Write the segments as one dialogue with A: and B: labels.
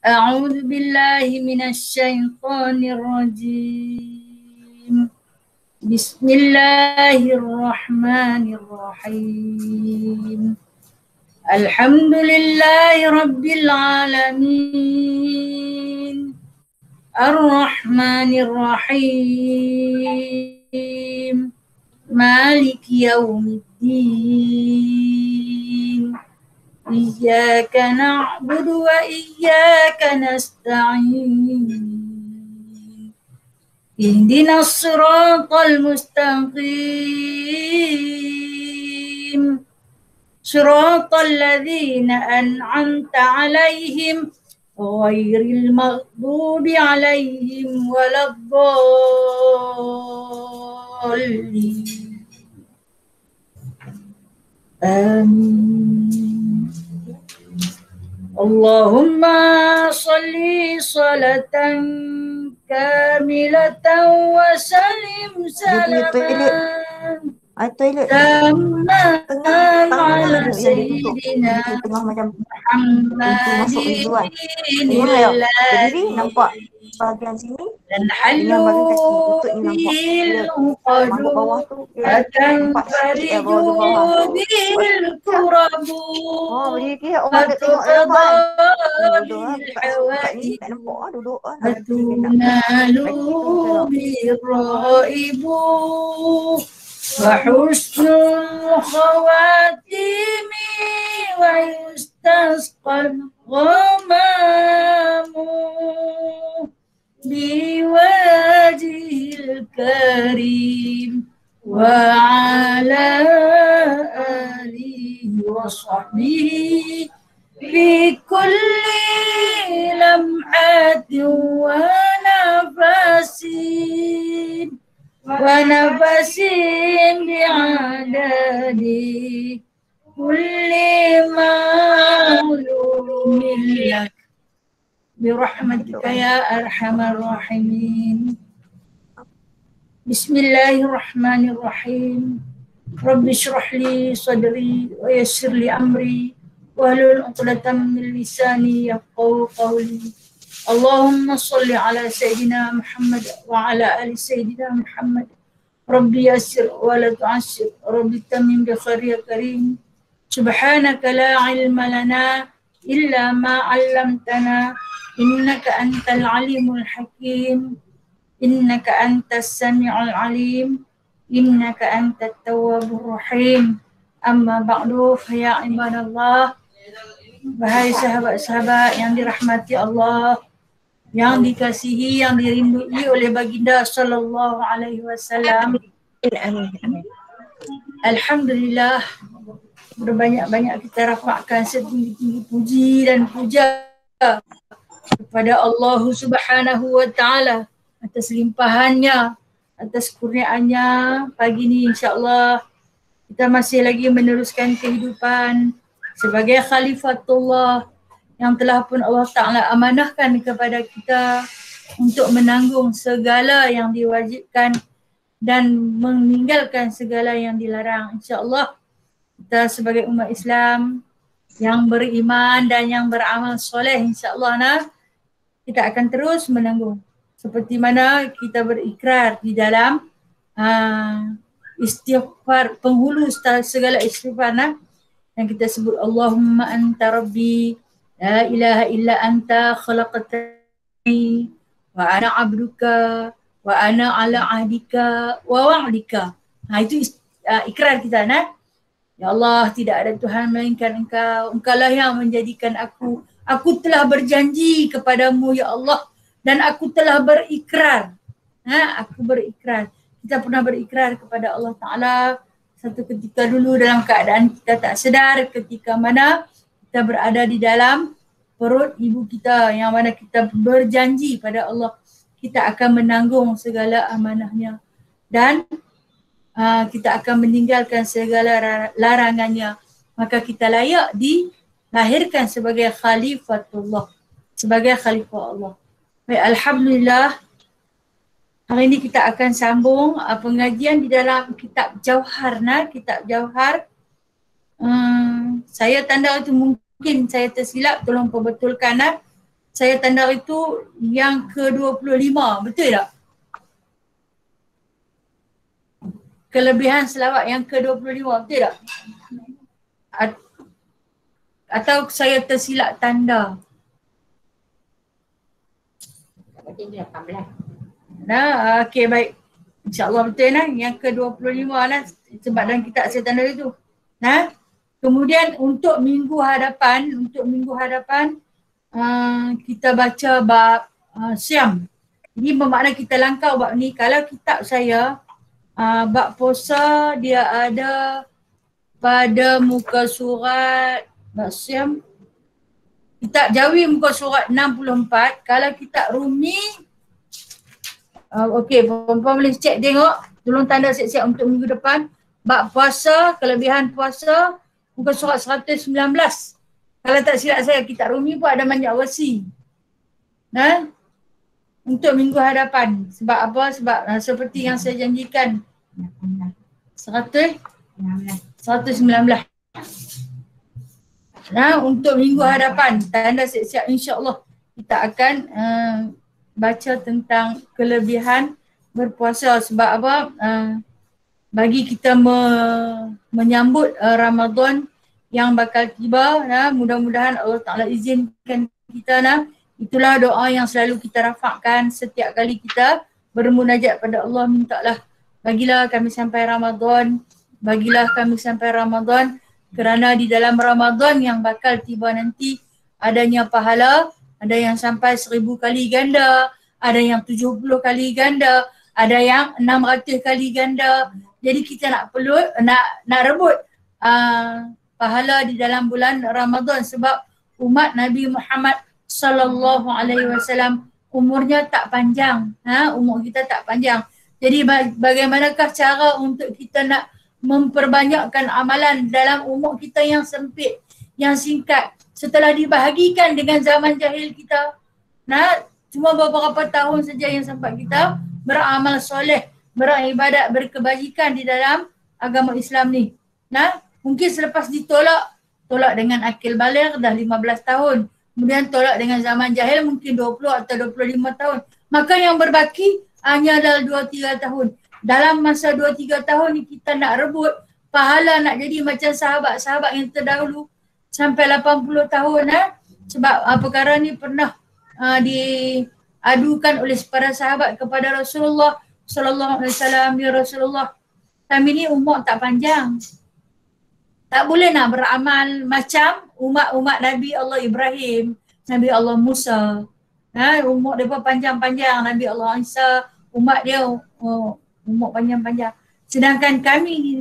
A: أعوذ بالله من الشيطان الرجيم. بسم الله الرحمن الرحيم. الحمد لله رب العالمين الرحمن الرحيم مالك يوم الدين إياك نعبد وإياك نستعين اهدنا الصراط المستقيم صراط الذين أنعمت عليهم غير المغضوب عليهم ولا الضالين آمين. اللهم صل صلاة كاملة وسلم سلاما تاما على سيدنا محمد
B: bahagian sini
A: تنحل به العقد وتنفرج به الكرب وتقضى به الحوائج وتنال به الرغائب وحسن الخواتيم ويستسقى الغمام بوجهه الكريم وعلى آله وصحبه بكل لمحة ونفس بعدد كل معلوم لك برحمتك يا أرحم الراحمين. بسم الله الرحمن الرحيم. رب اشرح لي صدري ويسر لي أمري واحلل عقدة من لساني يفقهوا قولي. اللهم صل على سيدنا محمد وعلى آل سيدنا محمد. ربي يسر ولا تعسر، ربي تمم بخير يا كريم. سبحانك لا علم لنا إلا ما علمتنا إنك أنت العليم الحكيم، إنك أنت السميع العليم، إنك أنت التواب الرحيم. أما بعد فيا عباد الله, wahai sahabat-sahabat yang dirahmati Allah, yang dikasihi, yang dirindui oleh baginda sallallahu alaihi wasallam. Alhamdulillah, berbanyak-banyak kita rafakkan setinggi-tinggi puji dan puja kepada Allah Subhanahu wa taala atas limpahannya, atas kurniaannya. Pagi ini insya-Allah kita masih lagi meneruskan kehidupan sebagai khalifatullah yang telah pun Allah Ta'ala amanahkan kepada kita untuk menanggung segala yang diwajibkan dan meninggalkan segala yang dilarang. InsyaAllah kita sebagai umat Islam yang beriman dan yang beramal soleh, insyaAllah kita akan terus menanggung. Seperti mana kita berikrar di dalam istighfar, penghulu segala istighfar yang kita sebut Allahumma anta rabbi la ilaha illa anta khalaqtani wa ana abduka wa ana ala ahdika wa wa'dika. Itu ikrar kita. Ya Allah, tidak ada Tuhan melainkan Engkau. Engkaulah yang menjadikan aku. Aku telah berjanji kepadamu ya Allah, dan aku telah berikrar. Aku berikrar. Kita pernah berikrar kepada Allah Ta'ala satu ketika dulu dalam keadaan kita tak sedar, ketika mana kita berada di dalam perut ibu kita, yang mana kita berjanji pada Allah kita akan menanggung segala amanahnya dan kita akan meninggalkan segala larangannya. Maka kita layak dilahirkan sebagai khalifatullah, sebagai khalifah Allah. Baik, alhamdulillah. Hari ini kita akan sambung pengajian di dalam kitab Jauhar. Kitab Jauhar. Saya tanda itu mungkin saya tersilap, tolong perbetulkan. saya tanda itu yang ke-25, betul tak? Kelebihan selawat yang ke-25, betul tak? Atau saya tersilap tanda? Nah, okey baik. InsyaAllah betul nah. Yang ke-25 nah, sebab dalam kitab saya tanda itu. Nah, kemudian untuk minggu hadapan, kita baca bab Syam. Jadi bermakna kita langkah bab ni. Kalau kitab saya, bab puasa dia ada pada muka surat bab Syam. Kitab Jawi muka surat 64. Kalau kitab Rumi, okey, puan-puan boleh cek tengok. Tolong tanda siap-siap untuk minggu depan. Bab puasa, kelebihan puasa, muka surat 119. Kalau tak silap saya, kitab Rumi pun ada banyak versi. Nah, untuk minggu hadapan. Sebab apa? Sebab seperti yang saya janjikan. 119. Nah, untuk minggu hadapan, tanda siap-siap insya-Allah kita akan baca tentang kelebihan berpuasa. Sebab apa? Bagi kita menyambut Ramadan yang bakal tiba, nah, mudah-mudahan Allah Ta'ala izinkan kita, nah, itulah doa yang selalu kita rafakkan setiap kali kita bermunajat pada Allah. Mintalah bagilah kami sampai Ramadan, bagilah kami sampai Ramadan, kerana di dalam Ramadan yang bakal tiba nanti adanya pahala, ada yang sampai 1000 kali ganda, ada yang 70 kali ganda, ada yang 600 kali ganda. Jadi kita nak rebut pahala di dalam bulan Ramadan sebab umat Nabi Muhammad sallallahu alaihi wasallam umurnya tak panjang. Umur kita tak panjang. Jadi bagaimanakah cara untuk kita nak memperbanyakkan amalan dalam umur kita yang sempit, yang singkat, setelah dibahagikan dengan zaman jahil kita. Nah, cuma beberapa tahun saja yang sempat kita beramal soleh, beribadat, berkebajikan di dalam agama Islam ni. Nah, mungkin selepas ditolak dengan akil baligh dah 15 tahun. Kemudian tolak dengan zaman jahil mungkin 20 atau 25 tahun. Maka yang berbaki hanya dalam 2-3 tahun. Dalam masa 2-3 tahun ni kita nak rebut pahala, nak jadi macam sahabat-sahabat yang terdahulu sampai 80 tahun. Sebab perkara ni pernah diadukan oleh para sahabat kepada Rasulullah sallallahu alaihi wasallam. Ya Rasulullah, kami ni umur tak panjang. Tak boleh nak beramal macam umat-umat Nabi Allah Ibrahim, Nabi Allah Musa. Umur dia panjang-panjang, Nabi Allah Isa, umat dia umur panjang-panjang. Sedangkan kami ni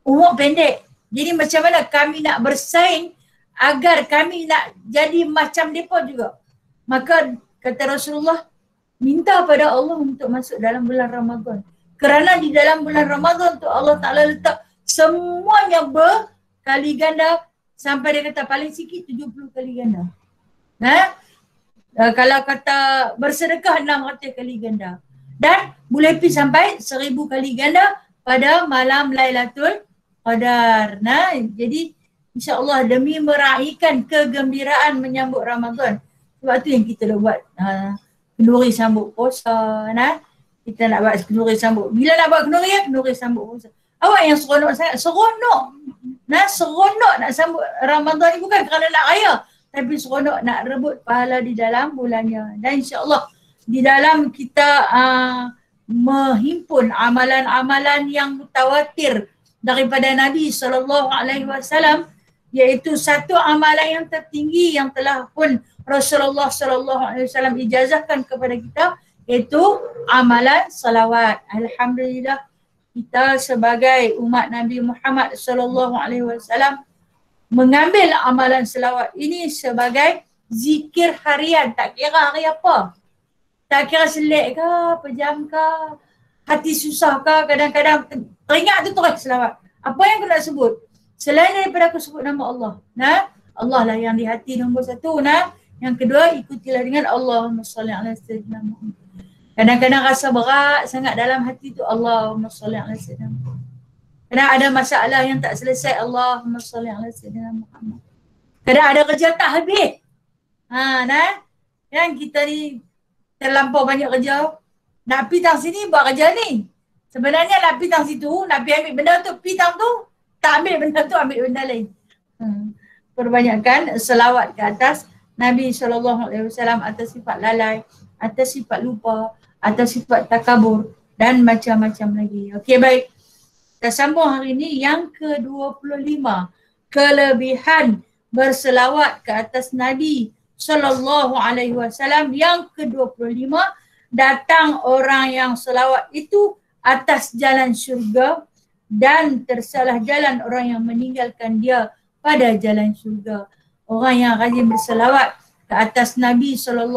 A: umur pendek. Jadi macam mana kami nak bersaing agar kami nak jadi macam mereka juga. Maka kata Rasulullah, minta pada Allah untuk masuk dalam bulan Ramadan. Kerana di dalam bulan Ramadan tu Allah Ta'ala letak semuanya berkali ganda, sampai dia kata paling sikit 70 kali ganda. Kalau kata bersedekah 600 kali ganda. Dan boleh pergi sampai 1000 kali ganda pada malam Lailatul Qadar. Jadi insya-Allah demi meraihkan kegembiraan menyambut Ramadan. Sebab tu yang kita dah buat kenduri sambut puasa. Kita nak buat kenduri sambut. Bila nak buat kenduri sambut puasa. Awak yang seronok sangat. Seronok nak sambut Ramadan ni bukan kerana nak raya. Tapi seronok nak rebut pahala di dalam bulannya. Dan insya-Allah di dalam kita menghimpun amalan-amalan yang mutawatir daripada Nabi SAW, iaitu satu amalan yang tertinggi yang telah pun Rasulullah SAW ijazahkan kepada kita, iaitu amalan salawat. Alhamdulillah kita sebagai umat Nabi Muhammad SAW mengambil amalan salawat ini sebagai zikir harian, tak kira hari apa. Tak kira selit ke, pejam ke, hati susah ke, kadang-kadang teringat tu terus selawat. Apa yang aku nak sebut? Selain daripada aku sebut nama Allah. Allah lah yang di hati nombor satu. Yang kedua, ikutilah dengan Allahumma salli ala sayyidina Muhammad. Kadang-kadang rasa berat sangat dalam hati tu, Allahumma salli ala sayyidina Muhammad. Kadang ada masalah yang tak selesai, Allahumma salli ala sayyidina Muhammad. Kadang ada kerja tak habis. Kan kita ni terlampau banyak kerja. Nak pergi tang sini buat kerja ni. Sebenarnya nak pergi tang situ, nak pergi ambil benda tu, pergi tang tu, tak ambil benda tu, ambil benda lain. Perbanyakkan selawat ke atas Nabi SAW atas sifat lalai, atas sifat lupa, atas sifat takabur dan macam-macam lagi. Okey, baik. Kita sambung hari ini yang ke-25. Kelebihan berselawat ke atas Nabi SAW. Yang ke-25, datang orang yang selawat itu atas jalan syurga dan tersalah jalan orang yang meninggalkan dia pada jalan syurga. Orang yang rajin berselawat ke atas Nabi SAW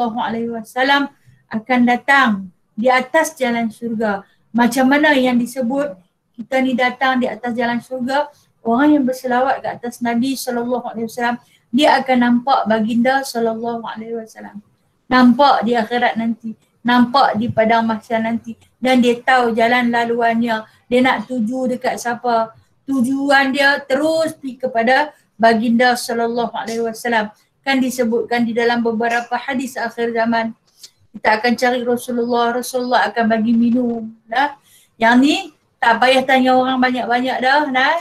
A: akan datang di atas jalan syurga. Macam mana yang disebut kita ni datang di atas jalan syurga? Orang yang berselawat ke atas Nabi SAW, dia akan nampak baginda SAW. Nampak di akhirat nanti, nampak di padang mahsyar nanti, dan dia tahu jalan laluannya. Dia nak tuju dekat siapa? Tujuan dia terus pergi kepada baginda SAW. Kan disebutkan di dalam beberapa hadis akhir zaman, kita akan cari Rasulullah, Rasulullah akan bagi minum. Nah, yang ni tak payah tanya orang banyak-banyak dah. Nah,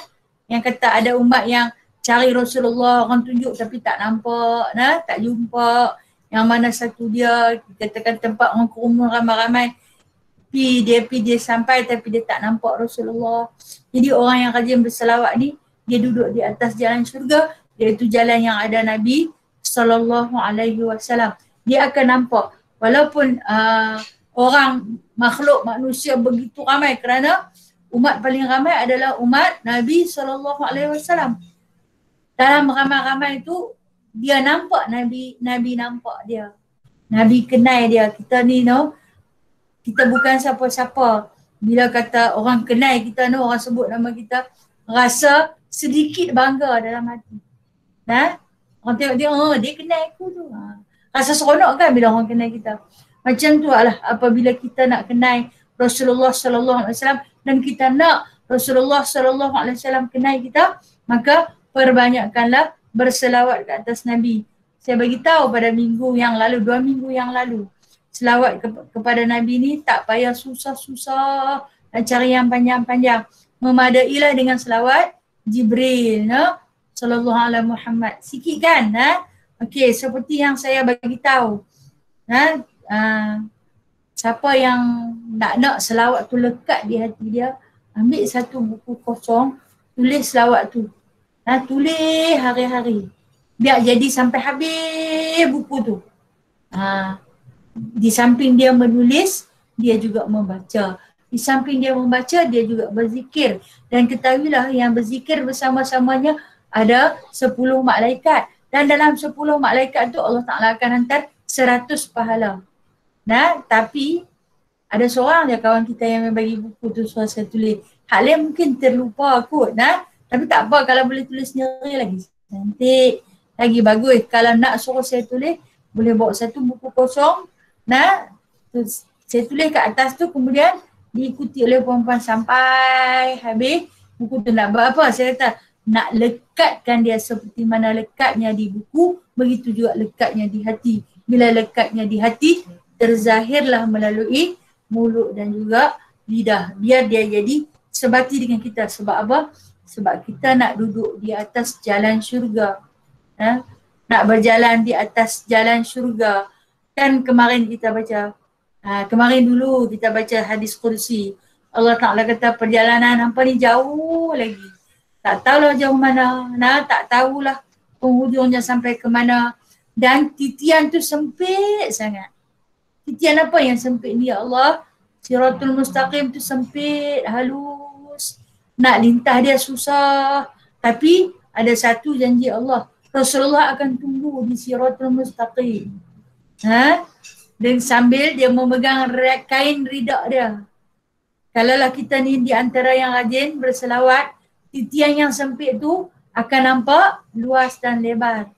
A: yang kata ada umat yang cari Rasulullah, orang tunjuk tapi tak nampak, nah, tak jumpa. Yang mana satu dia, katakan tempat orang kerumunan ramai-ramai, dia sampai tapi dia tak nampak Rasulullah. Jadi orang yang rajin berselawat ni, dia duduk di atas jalan syurga, iaitu jalan yang ada Nabi SAW. Dia akan nampak walaupun orang makhluk manusia begitu ramai, kerana umat paling ramai adalah umat Nabi SAW. Dalam ramai-ramai itu dia nampak Nabi nampak dia. Nabi kenal dia. Kita ni kita bukan siapa-siapa. Bila kata orang kenal kita orang sebut nama kita, rasa sedikit bangga dalam hati. Nah, orang tengok dia kenal aku tu. Rasa seronok kan bila orang kenal kita. Macam tu lah apabila kita nak kenal Rasulullah SAW dan kita nak Rasulullah SAW kenal kita, maka perbanyakkanlah berselawat ke atas Nabi. Saya bagi tahu pada minggu yang lalu, 2 minggu yang lalu, selawat kepada Nabi ni tak payah susah-susah nak cari yang panjang-panjang. Memadailah dengan selawat Jibril, sallallahu alaihi Muhammad. Sikit kan? Okey, seperti yang saya bagi tahu. Siapa yang nak selawat tu lekat di hati dia, ambil satu buku kosong, tulis selawat tu. Tulis hari-hari. Biar jadi sampai habis buku tu. Di samping dia menulis, dia juga membaca. Di samping dia membaca, dia juga berzikir. Dan ketahuilah yang berzikir bersama-samanya ada 10 malaikat. Dan dalam 10 malaikat tu Allah Ta'ala akan hantar 100 pahala. Tapi ada seorang je kawan kita yang bagi buku tu suruh saya tulis. Hak lain mungkin terlupa kot. Tapi tak apa kalau boleh tulis sendiri lagi cantik, lagi bagus. Kalau nak suruh saya tulis, boleh bawa satu buku kosong. Saya tulis kat atas tu, kemudian diikuti oleh perempuan sampai habis. Buku tu nak buat apa? Saya kata nak lekatkan dia seperti mana lekatnya di buku, begitu juga lekatnya di hati. Bila lekatnya di hati, terzahirlah melalui mulut dan juga lidah. Biar dia jadi sebati dengan kita. Sebab apa? Sebab kita nak duduk di atas jalan syurga. Nak berjalan di atas jalan syurga. Kan kemarin kita baca, kemarin dulu kita baca hadis kursi. Allah Ta'ala kata perjalanan hampa ni jauh lagi. Tak tahulah jauh mana. Tak tahulah penghujungnya sampai ke mana. Dan titian tu sempit sangat. Titian apa yang sempit ni ya Allah? Siratul Mustaqim tu sempit, halus. Nak lintah dia susah. Tapi ada satu janji Allah. Rasulullah akan tunggu di Siratul Mustaqim. Dan sambil dia memegang kain ridak dia. Kalaulah kita ni di antara yang rajin berselawat, titian yang sempit tu akan nampak luas dan lebar.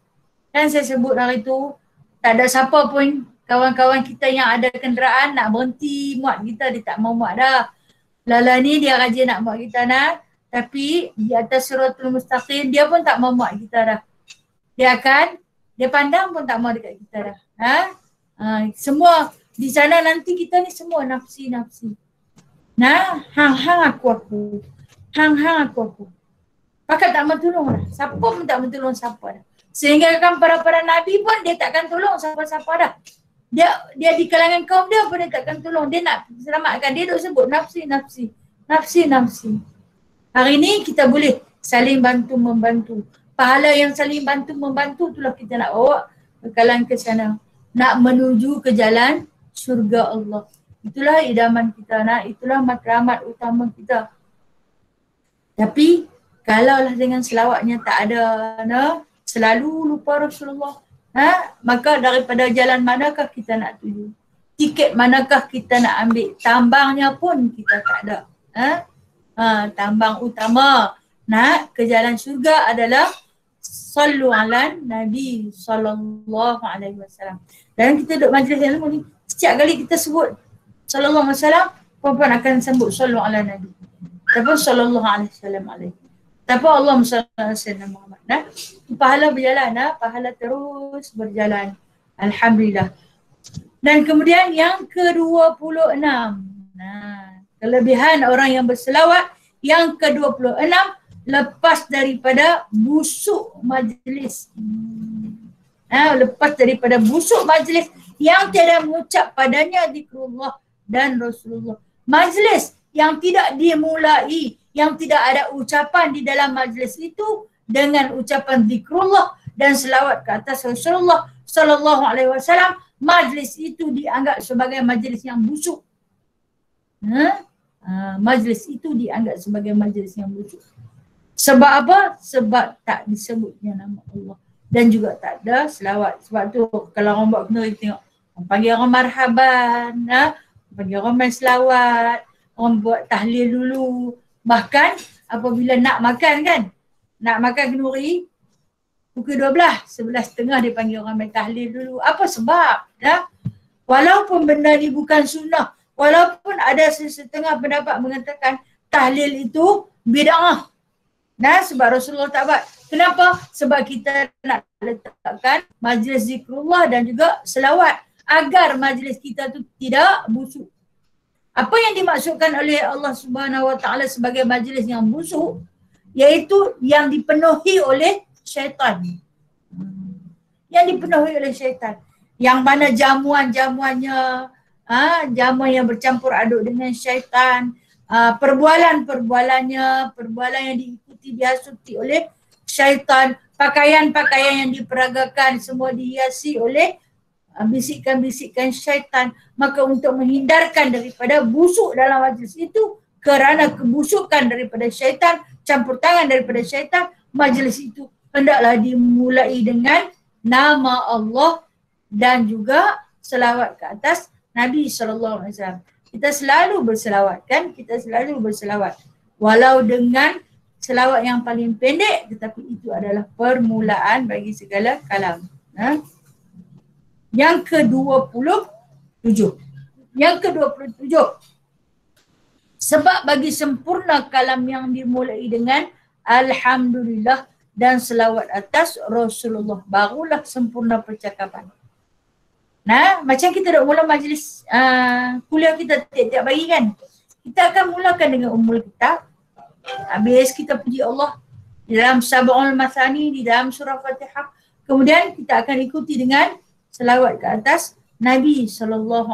A: Dan saya sebut hari tu, tak ada siapa pun kawan-kawan kita yang ada kenderaan nak berhenti muat kita, dia tak mau muat dah. Lala ni dia rajin nak muat kita tapi di atas Siratul Mustaqim dia pun tak mau muat kita dah. Dia pandang pun tak mau dekat kita dah. Semua di sana nanti kita ni semua nafsi-nafsi. Nah, hang-hang aku. Hang-hang aku. Pakat tak mentolong dah. Siapa pun tak mentolong siapa dah. Sehingga kan para nabi pun dia takkan tolong siapa-siapa dah. Dia di kalangan kaum dia pun dia takkan tolong. Dia nak selamatkan. Dia duk sebut nafsi-nafsi. Nafsi-nafsi. Hari ni kita boleh saling bantu-membantu. Pahala yang saling bantu-membantu itulah kita nak bawa bekalan ke sana. Nak menuju ke jalan syurga Allah. Itulah idaman kita nak. Itulah matlamat utama kita. Tapi kalaulah dengan selawatnya tak ada, selalu lupa Rasulullah, maka daripada jalan manakah kita nak tuju? Tiket manakah kita nak ambil? Tambangnya pun kita tak ada. Tambang utama nak ke jalan syurga adalah sallu ala Nabi sallallahu alaihi wasallam. Dan kita duduk majlis ilmu ni, setiap kali kita sebut sallallahu alaihi wasallam, puan-puan akan sebut sallu ala Nabi. Ataupun sallallahu alaihi wasallam alaihi. Tapi Allah sallallahu Muhammad. Pahala berjalan, pahala terus berjalan. Alhamdulillah. Dan kemudian yang ke-26. Kelebihan orang yang berselawat yang ke-26 lepas daripada busuk majlis. Lepas daripada busuk majlis yang tiada mengucap padanya zikrullah dan Rasulullah. Majlis yang tidak dimulai, yang tidak ada ucapan di dalam majlis itu dengan ucapan zikrullah dan selawat ke atas Rasulullah sallallahu alaihi wasallam, majlis itu dianggap sebagai majlis yang busuk. Majlis itu dianggap sebagai majlis yang busuk. Sebab apa? Sebab tak disebutnya nama Allah dan juga tak ada selawat. Sebab tu kalau orang buat kena tengok, orang panggil orang marhaban, panggil orang main selawat, orang buat tahlil dulu. Bahkan apabila nak makan kan, nak makan kenduri, pukul 12, 11.30 dia panggil orang main tahlil dulu. Apa sebab? Walaupun benda ni bukan sunnah, walaupun ada setengah pendapat mengatakan tahlil itu bid'ah. Sebab Rasulullah tak buat. Kenapa? Sebab kita nak letakkan majlis zikrullah dan juga selawat agar majlis kita tu tidak busuk. Apa yang dimaksudkan oleh Allah Subhanahu Wa Taala sebagai majlis yang busuk, iaitu yang dipenuhi oleh syaitan. Yang dipenuhi oleh syaitan. Yang mana jamuan-jamuannya, jamuan yang bercampur aduk dengan syaitan, perbualan-perbualannya, perbualan yang diikuti, dihasuti oleh syaitan, pakaian-pakaian yang diperagakan semua dihiasi oleh bisikan-bisikan syaitan. Maka untuk menghindarkan daripada busuk dalam majlis itu, kerana kebusukan daripada syaitan, campur tangan daripada syaitan, majlis itu hendaklah dimulai dengan nama Allah dan juga selawat ke atas Nabi SAW. Kita selalu berselawat kan? Kita selalu berselawat. Walau dengan selawat yang paling pendek, tetapi itu adalah permulaan bagi segala kalam. Yang ke-27. Yang ke-27. Sebab bagi sempurna kalam yang dimulai dengan Alhamdulillah dan selawat atas Rasulullah, barulah sempurna percakapan. Macam kita dah mula majlis kuliah kita tiap-tiap pagi kan. Kita akan mulakan dengan Ummul Kitab. Habis kita puji Allah di dalam Sab'ul Masani, di dalam surah Fatihah. Kemudian kita akan ikuti dengan selawat ke atas Nabi SAW.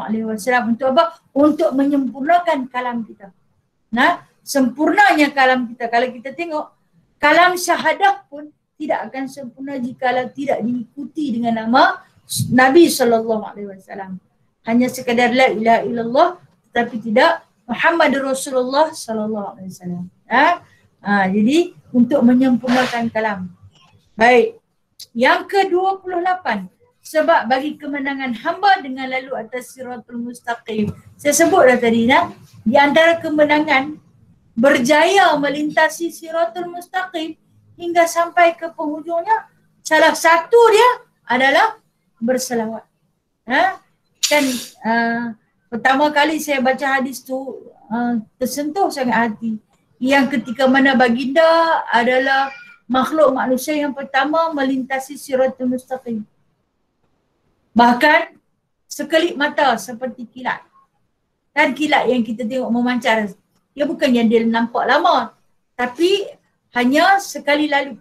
A: Untuk apa? Untuk menyempurnakan kalam kita. Sempurnanya kalam kita. Kalau kita tengok, kalam syahadah pun tidak akan sempurna jika tidak diikuti dengan nama Nabi SAW. Hanya sekadar la ilaha illallah, tetapi tidak Muhammadur Rasulullah SAW. Jadi untuk menyempurnakan kalam. Baik. Yang ke-28. Sebab bagi kemenangan hamba dengan lalu atas siratul mustaqim. Saya sebut dah tadi, di antara kemenangan berjaya melintasi siratul mustaqim hingga sampai ke penghujungnya, salah satu dia adalah berselawat. Pertama kali saya baca hadis tu tersentuh sangat hati. Yang ketika mana baginda adalah makhluk manusia yang pertama melintasi siratul mustaqim. Bahkan sekelip mata seperti kilat. Dan kilat yang kita tengok memancar, dia bukan yang dia nampak lama, tapi hanya sekali lalu.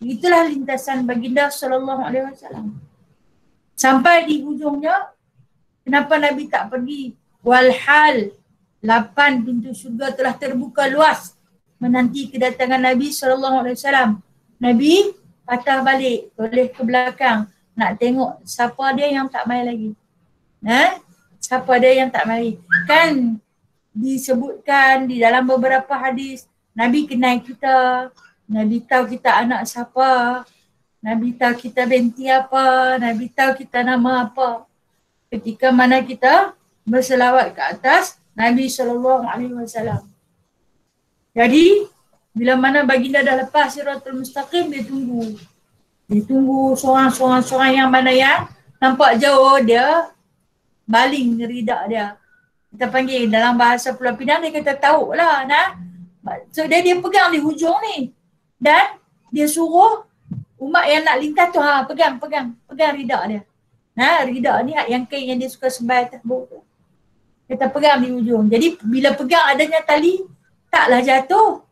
A: Itulah lintasan baginda SAW. Sampai di hujungnya, kenapa Nabi tak pergi? Walhal 8 pintu syurga telah terbuka luas menanti kedatangan Nabi SAW. Nabi patah balik, toleh ke belakang nak tengok siapa dia yang tak mai lagi. Siapa dia yang tak mari? Kan disebutkan di dalam beberapa hadis, Nabi kenal kita, Nabi tahu kita anak siapa, Nabi tahu kita binti apa, Nabi tahu kita nama apa. Ketika mana kita berselawat ke atas Nabi SAW. Jadi bila mana baginda dah lepas Siratul Mustaqim, dia tunggu. Dia tunggu seorang-seorang yang mana yang nampak jauh, dia baling ridak dia. Kita panggil dalam bahasa Pulau Pinang, dia kata tauk lah. So dia pegang di hujung ni. Dan dia suruh umat yang nak lintas tu, pegang ridak dia. Ridak ni yang kain yang dia suka sembai atas bawah tu. Kita pegang di hujung. Jadi bila pegang adanya tali, taklah jatuh.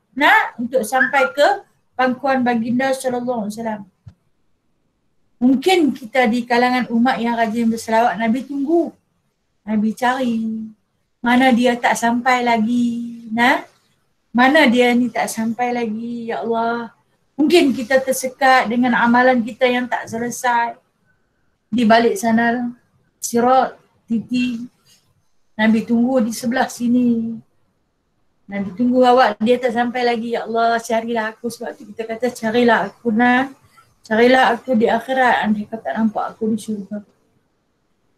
A: Untuk sampai ke pangkuan baginda SAW. Mungkin kita di kalangan umat yang rajin berselawat, Nabi tunggu. Nabi cari. Mana dia tak sampai lagi. Mana dia ni tak sampai lagi. Ya Allah. Mungkin kita tersekat dengan amalan kita yang tak selesai. Di balik sana, sirat, titik. Nabi tunggu di sebelah sini. Nabi tunggu awak, dia tak sampai lagi. Ya Allah, carilah aku. Sebab tu kita kata carilah aku. Carilah aku di akhirat. Andai kau tak nampak aku di syurga.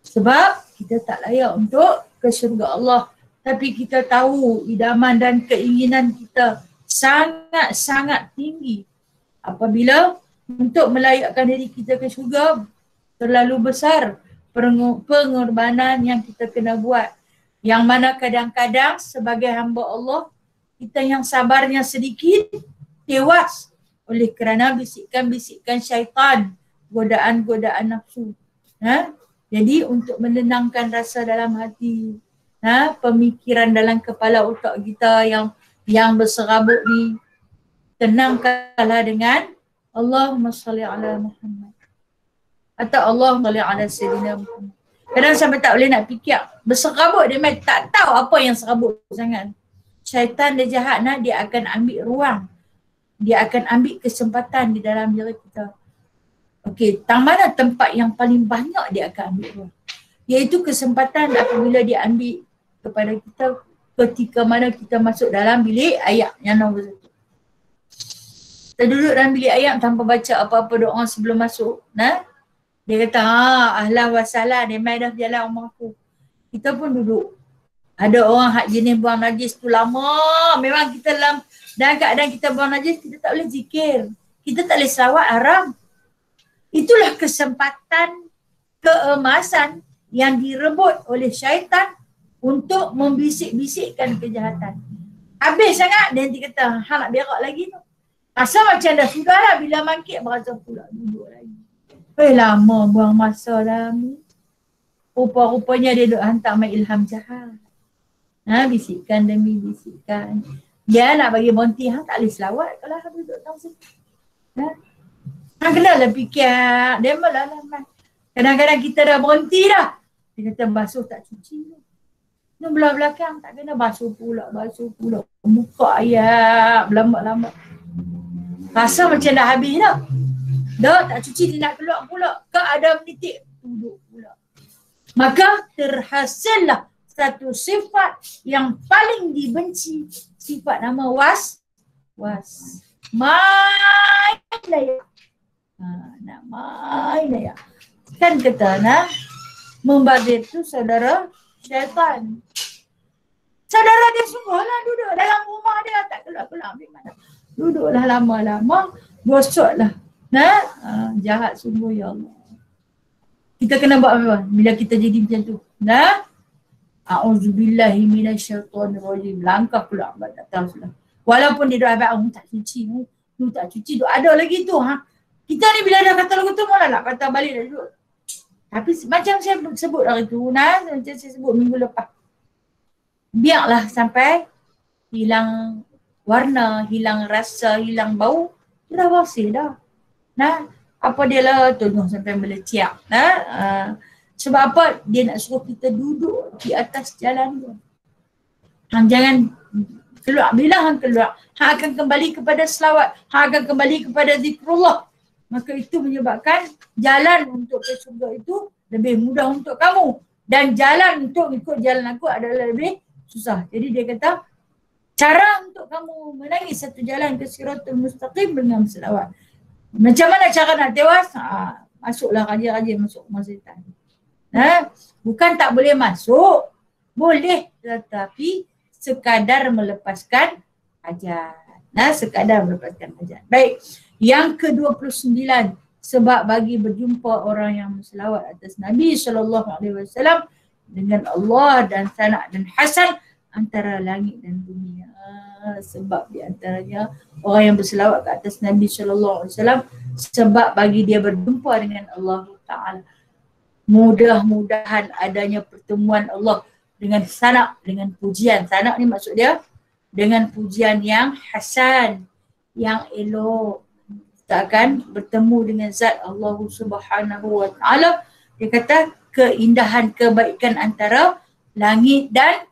A: Sebab kita tak layak untuk ke syurga Allah. Tapi kita tahu idaman dan keinginan kita sangat-sangat tinggi. Apabila untuk melayakkan diri kita ke syurga, terlalu besar pengorbanan yang kita kena buat. Yang mana kadang-kadang sebagai hamba Allah, kita yang sabarnya sedikit, tewas oleh kerana bisikan-bisikan syaitan, godaan-godaan nafsu. Jadi untuk menenangkan rasa dalam hati, pemikiran dalam kepala otak kita yang berserabut ni, tenangkanlah dengan Allahumma salli ala Muhammad. Atau Allahumma salli ala Sayyidina Muhammad. Kadang sampai tak boleh nak fikir, berserabut dia main tak tahu apa yang serabut sangat. Syaitan dia jahat, dia akan ambil ruang. Dia akan ambil kesempatan di dalam diri kita. Okey, mana tempat yang paling banyak dia akan ambil ruang? Iaitu kesempatan apabila dia ambil kepada kita ketika mana kita masuk dalam bilik ayam yang nombor 1. Kita duduk dalam bilik ayam tanpa baca apa-apa doa sebelum masuk. Dia kata, ahlan wa sahlan, dia main dah jalan rumah aku. Kita pun duduk. Ada orang hak jenis buang najis tu lama. Memang kita dalam keadaan kita buang najis, kita tak boleh zikir. Kita tak boleh selawat, haram. Itulah kesempatan keemasan yang direbut oleh syaitan untuk membisik-bisikkan kejahatan. Habis sangat, dia nanti kata, nak berak lagi tu. Rasa macam dah sudah lah, bila mangkit berasa pula duduk lagi. Lama buang masa dalam ni. Rupa-rupanya dia duk hantar main ilham jahat. Bisikan demi bisikan. Dia nak bagi berhenti, tak boleh selawat kalau duduk dalam sini. Kenalah fikir, dia malah lama. Kadang-kadang kita dah berhenti dah. Dia kata basuh tak cuci. Ni belah belakang tak kena basuh pula. Buka ayat, berlambak-lambak. Rasa macam dah habis dah. Dah tak cuci, dia nak keluar pula. Ada menitik, duduk pula. Maka terhasillah satu sifat yang paling dibenci. Sifat nama was. Main layak. Nak main layak. Kan kata membadir tu saudara syaitan. Saudara dia sungguh lah duduk dalam rumah dia, tak keluar-keluar ambil mana. Duduklah lama-lama, gosoklah. Jahat sungguh, ya Allah. Kita kena buat apa? Bila kita jadi macam tu. A'udzubillahi minasyaitonirrajim. Langkah pula datang sudah. Walaupun dia dah abang tak cuci, tak cuci, ada lagi tu. Kita ni bila dah kata lagu tu malah nak kata balik dah duduk. Tapi macam saya sebut hari tu, macam saya sebut minggu lepas. Biarlah sampai hilang warna, hilang rasa, hilang bau, dah bersih dah. Nah, apa dia lah tolong sampai meleciak. Sebab apa dia nak suruh kita duduk di atas jalan tu. Hang jangan keluar. Bila hang keluar, hang akan kembali kepada selawat, hang akan kembali kepada zikrullah. Maka itu menyebabkan jalan untuk ke surga itu lebih mudah untuk kamu. Dan jalan untuk ikut jalan aku adalah lebih susah. Jadi dia kata, cara untuk kamu menangis satu jalan ke Siratul Mustaqim dengan selawat. Macam mana cara nak tewas? Masuklah raja-raja masuk rumah syaitan. Bukan tak boleh masuk. Boleh, tetapi sekadar melepaskan hajat. Sekadar melepaskan hajat. Baik. Yang ke-29, sebab bagi berjumpa orang yang berselawat atas Nabi SAW dengan Allah dan sanak dan hasan antara langit dan bumi. Sebab di antaranya orang yang berselawat ke atas Nabi SAW sebab bagi dia berjumpa dengan Allah Ta'ala. Mudah-mudahan adanya pertemuan Allah dengan sanak, dengan pujian. Sanak ni maksud dia dengan pujian yang hasan, yang elok. Kita akan bertemu dengan zat Allah Subhanahu Wa Ta'ala. Dia kata keindahan kebaikan antara langit dan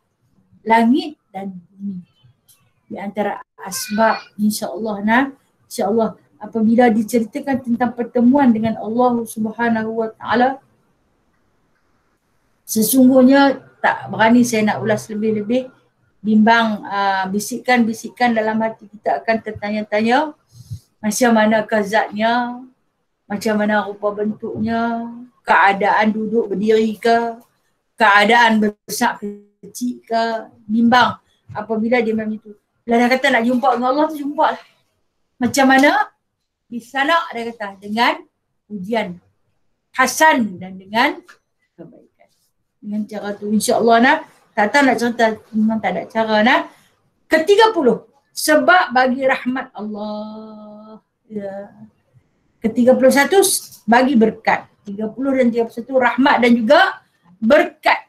A: bumi. Di antara asbab insya-Allah insya-Allah apabila diceritakan tentang pertemuan dengan Allah Subhanahu Wa Ta'ala, sesungguhnya tak berani saya nak ulas lebih-lebih, bimbang bisikan-bisikan dalam hati kita akan tertanya-tanya macam manakah zatnya, macam mana rupa bentuknya, keadaan duduk berdiri ke, keadaan besar kecil ke, bimbang apabila dia macam itu. Bila dia kata nak jumpa dengan Allah tu, jumpa lah. Macam mana? Di sana dia kata dengan ujian hasan dan dengan kebaikan. Dengan cara tu insya-Allah tak tahu nak cerita, memang tak ada cara Ke-30, sebab bagi rahmat Allah. Ke-31, bagi berkat. 30 dan 31 rahmat dan juga berkat.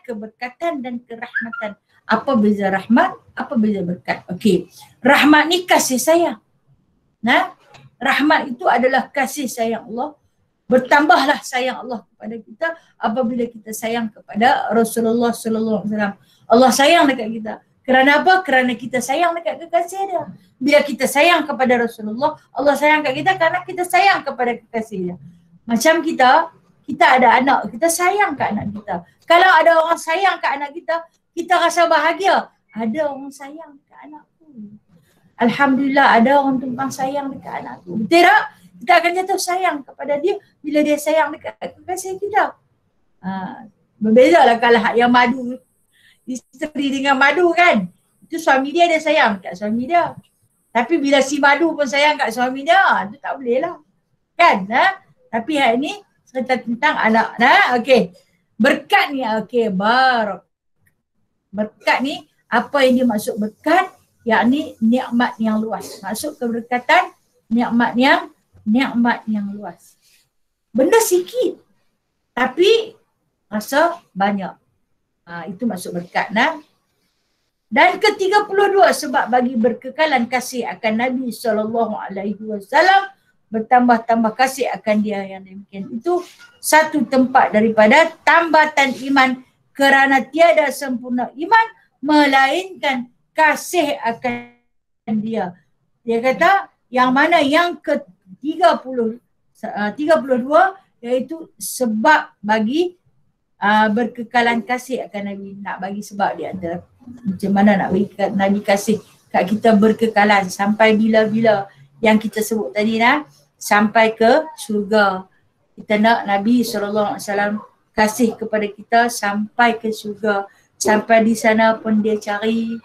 A: Keberkatan dan kerahmatan. Apa beza rahmat? Apa beza berkat? Okey. Rahmat ni kasih sayang. Rahmat itu adalah kasih sayang Allah. Bertambahlah sayang Allah kepada kita apabila kita sayang kepada Rasulullah sallallahu alaihi wasallam. Allah sayang dekat kita. Kerana apa? Kerana kita sayang dekat kekasih dia. Bila kita sayang kepada Rasulullah, Allah sayang kat kita kerana kita sayang kepada kekasih dia. Macam kita ada anak, kita sayang kat anak kita. Kalau ada orang sayang kat anak kita, kita rasa bahagia. Ada orang sayang kat anakku. Alhamdulillah ada orang tumpang sayang dekat anakku. Betul tak? Kita akan jatuh sayang kepada dia bila dia sayang dekat kekasih kita. Berbezalah kalau yang madu, isteri dengan madu kan. Itu suami dia sayang dekat suami dia. Tapi bila si madu pun sayang kat suami dia, tu tak boleh lah. Kan? Tapi hari ni cerita tentang anak. Okey. Berkat ni, okey, barak. Berkat ni, apa yang dimaksud berkat? Yakni nikmat yang luas. Maksud keberkatan, nikmat yang luas. Benda sikit, tapi rasa banyak. Itu maksud berkat. Dan ke-32, sebab bagi berkekalan kasih akan Nabi SAW, bertambah-tambah kasih akan dia yang demikian. Itu satu tempat daripada tambatan iman, kerana tiada sempurna iman melainkan kasih akan dia. Dia kata yang mana yang ke-32 iaitu sebab bagi berkekalan kasih akan Nabi. Nak bagi sebab dia ada. Macam mana nak bagi Nabi kasih kat kita berkekalan sampai bila-bila yang kita sebut tadi sampai ke syurga. Kita nak Nabi SAW kasih kepada kita sampai ke syurga. Sampai di sana pun dia cari.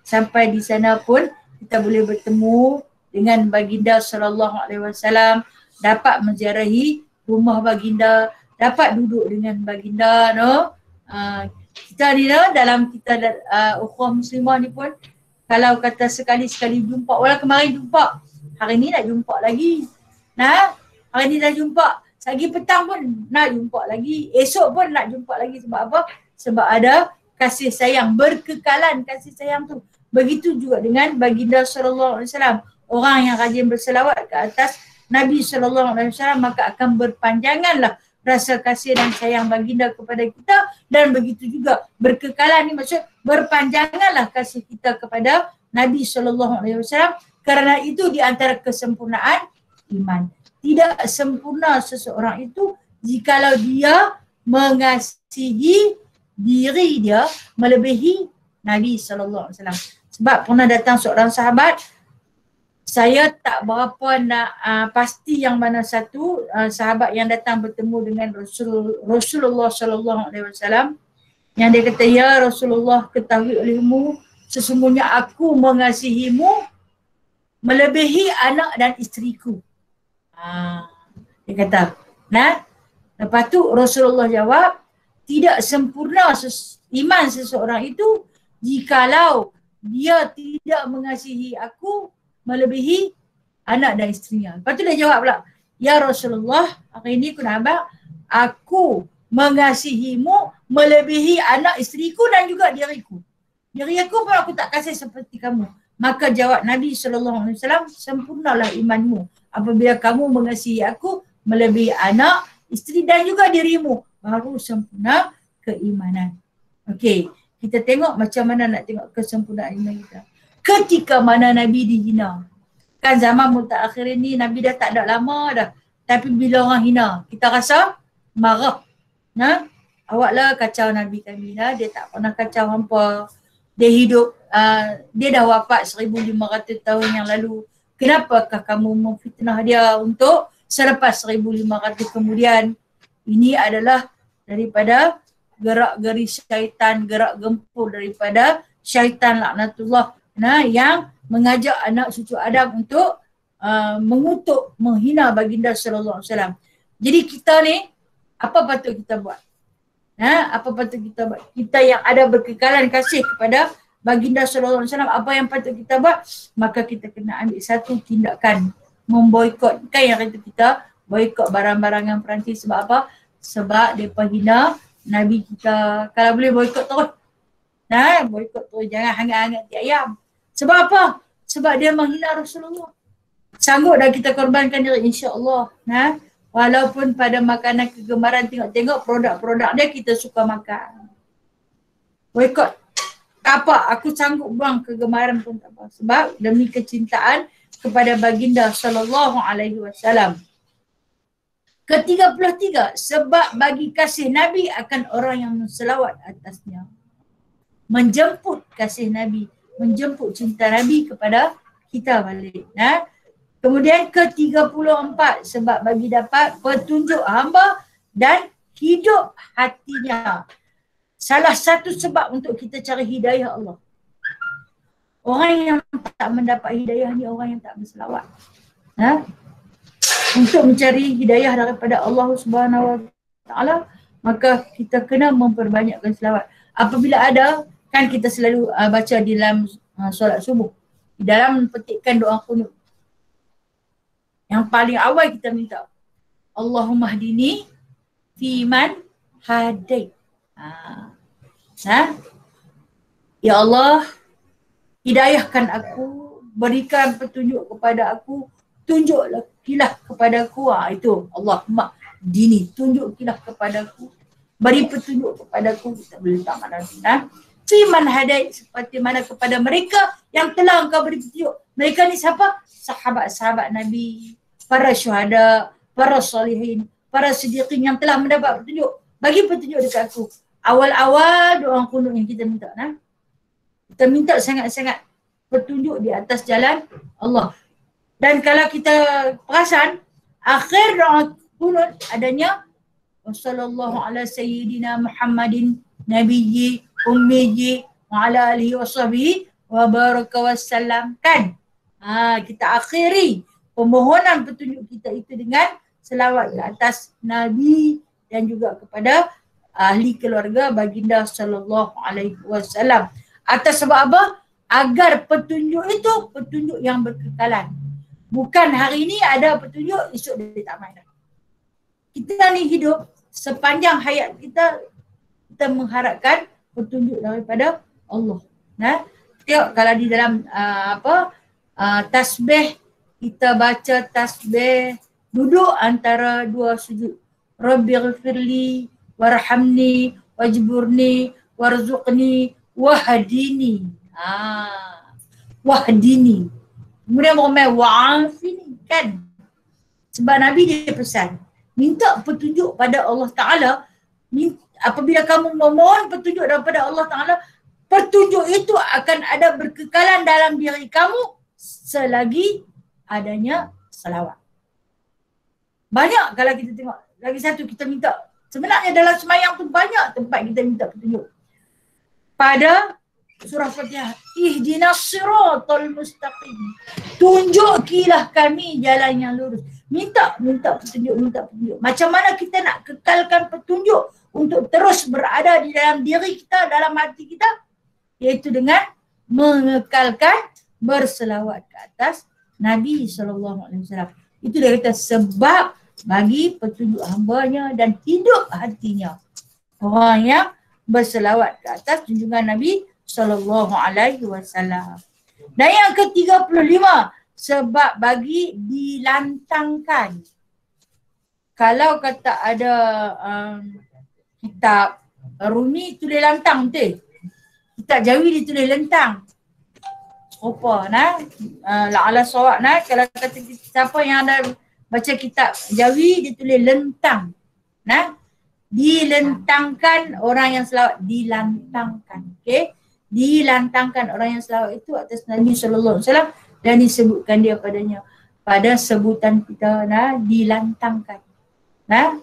A: Sampai di sana pun kita boleh bertemu dengan baginda SAW, dapat menziarahi rumah baginda, dapat duduk dengan baginda. Kita ni dalam kita ukhuwah muslimah ni pun, kalau kata sekali-sekali jumpa, walau kemarin jumpa, hari ni nak jumpa lagi. Hari ni dah jumpa, Pagi petang pun nak jumpa lagi, esok pun nak jumpa lagi. Sebab apa? Sebab ada kasih sayang, berkekalan kasih sayang tu. Begitu juga dengan baginda sallallahu alaihi wasallam. Orang yang rajin berselawat ke atas Nabi sallallahu alaihi wasallam, maka akan berpanjanganlah rasa kasih dan sayang baginda kepada kita, dan begitu juga berkekalan ni maksud berpanjanganlah kasih kita kepada Nabi sallallahu alaihi wasallam. Kerana itu di antara kesempurnaan iman. Tidak sempurna seseorang itu jikalau dia mengasihi diri dia melebihi Nabi sallallahu alaihi wasallam. Sebab pernah datang seorang sahabat, saya tak berapa nak pasti yang mana satu sahabat yang datang bertemu dengan Rasulullah sallallahu alaihi wasallam, yang dia kata, ya Rasulullah, ketahui olehmu sesungguhnya aku mengasihimu melebihi anak dan isteriku. Dia kata, nah, lepas tu Rasulullah jawab, tidak sempurna iman seseorang itu jikalau dia tidak mengasihi aku melebihi anak dan isterinya. Lepas tu dia jawab pula, ya Rasulullah, hari ini aku mengasihimu melebihi anak isteriku dan juga diriku. Diri aku pun aku tak kasih seperti kamu. Maka jawab Nabi SAW, sempurnalah imanmu apabila kamu mengasihi aku melebihi anak, isteri dan juga dirimu. Baru sempurna keimanan. Okey, kita tengok macam mana nak tengok kesempurnaan iman kita. Ketika mana Nabi dihina. Kan zaman mutakhir ini Nabi dah tak ada lama dah. Tapi bila orang hina, kita rasa marah. Nah, awaklah kacau Nabi kami lah. Dia tak pernah kacau hampa. Dia hidup, dia dah wafat 1500 tahun yang lalu. Kenapakah kamu memfitnah dia untuk selepas 1500 kemudian? Ini adalah daripada gerak-geri syaitan, gerak gempur daripada syaitan laknatullah, yang mengajak anak cucu Adam untuk mengutuk, menghina baginda sallallahu alaihi wasallam. Jadi kita ni, apa patut kita buat? Apa patut kita buat? Kita yang ada berkekalan kasih kepada baginda sallallahu alaihi wasallam, apa yang patut kita buat? Maka kita kena ambil satu tindakan, memboikot. Kan yang kata kita boikot barang-barangan Perancis. Sebab apa? Sebab mereka hina Nabi kita. Kalau boleh boikot terus. Boikot terus, jangan hangat-hangat di ayam. Sebab apa? Sebab dia menghina Rasulullah. Sanggup dah kita korbankan diri, insya-Allah. Walaupun pada makanan kegemaran, tengok-tengok produk-produk dia kita suka makan. Boikot. Tak apa, aku sanggup buang kegemaran pun tak apa. Sebab demi kecintaan kepada baginda sallallahu alaihi wasallam. Ke-33, sebab bagi kasih Nabi akan orang yang menselawat atasnya. Menjemput kasih Nabi, menjemput cinta Nabi kepada kita balik. Kemudian ke-34, sebab bagi dapat petunjuk hamba dan hidup hatinya. Salah satu sebab untuk kita cari hidayah Allah. Orang yang tak mendapat hidayah ni orang yang tak berselawat. Untuk mencari hidayah daripada Allah Subhanahu Wa Taala, maka kita kena memperbanyakkan selawat. Apabila ada, kan kita selalu baca di dalam solat subuh, di dalam petikan doa qunut. Yang paling awal kita minta, Allahumma hdini fiman hadait. Ya Allah, hidayahkan aku, berikan petunjuk kepada aku, tunjuklah kilah kepada aku. Itu Allahumma dini, tunjuk kilah kepada aku, beri petunjuk kepada aku. Kita boleh letak makna fiman hadait, seperti mana kepada mereka yang telah engkau beri petunjuk. Mereka ni siapa? Sahabat-sahabat Nabi, para syuhada, para salihin, para siddiqin yang telah mendapat petunjuk. Bagi petunjuk dekat aku. Awal-awal doa qunut yang kita minta. Kita minta sangat-sangat petunjuk di atas jalan Allah. Dan kalau kita perasan, akhir doa qunut adanya Wassallallahu ala sayyidina Muhammadin nabiyyi ummiyyi wa ala alihi wa sahbihi wa baraka wassalam. Kan? Kita akhiri permohonan petunjuk kita itu dengan selawat ke atas Nabi dan juga kepada ahli keluarga baginda sallallahu alaihi wasallam. Atas sebab apa? Agar petunjuk itu petunjuk yang berkekalan. Bukan hari ini ada petunjuk, esok dia tak main dah. Kita ni hidup sepanjang hayat kita, kita mengharapkan petunjuk daripada Allah. Nah, tengok kalau di dalam tasbih, kita baca tasbih duduk antara dua sujud. Rabbighfirli warhamni wajburni warzuqni wahdini. Wahdini. Kemudian orang wa'afini kan. Sebab Nabi dia pesan, minta petunjuk pada Allah Ta'ala. Apabila kamu memohon petunjuk daripada Allah Ta'ala, petunjuk itu akan ada berkekalan dalam diri kamu selagi adanya salawat. Banyak kalau kita tengok. Lagi satu kita minta. Sebenarnya dalam semayang tu banyak tempat kita minta petunjuk. Pada surah Fatihah. Ihdinas siratal mustaqim. Tunjukilah kami jalan yang lurus. Minta petunjuk. Macam mana kita nak kekalkan petunjuk untuk terus berada di dalam diri kita, dalam hati kita? Iaitu dengan mengekalkan berselawat ke atas Nabi SAW. Itu dia kata sebab bagi petunjuk hambanya dan hidup hatinya. Orang yang berselawat ke atas junjungan Nabi SAW. Dan yang ke-35, sebab bagi dilantangkan. Kalau kata ada kitab Rumi tulis lantang tu. Kitab Jawi ditulis lentang. Apa nah? La'ala sawak nah. Kalau kata siapa yang ada baca kitab Jawi dia tulis lentang. Nah, dilentangkan orang yang selawat, dilantangkan. Okey, dilantangkan orang yang selawat itu atas Nabi sallallahu alaihi wasallam dan disebutkan dia padanya pada sebutan kita, nah, dilantangkan. Nah,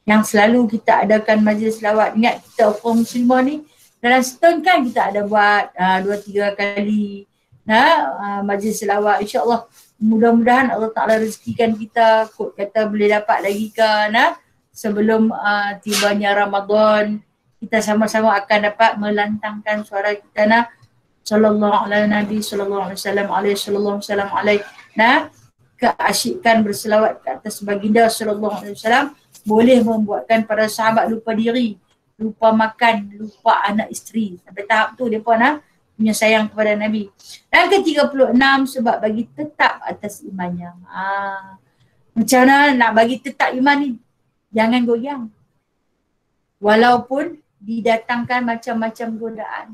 A: yang selalu kita adakan majlis selawat. Ingat kita orang Muslimah ni dalam setahun kan kita ada buat 2-3 kali majlis selawat. InsyaAllah mudah-mudahan Allah Ta'ala rezekikan kita, kot kata boleh dapat lagi kan, sebelum tibanya Ramadan, kita sama-sama akan dapat melantangkan suara kita sallallahu alaihi nabi sallallahu alaihi wasallam keasyikan berselawat ke atas baginda sallallahu alaihi wasallam boleh membuatkan para sahabat lupa diri, lupa makan, lupa anak isteri. Sampai tahap tu dia pun punya sayang kepada Nabi. Dan ke-36, sebab bagi tetap atas imannya. Macam mana nak bagi tetap iman ni? Jangan goyang. Walaupun didatangkan macam-macam godaan.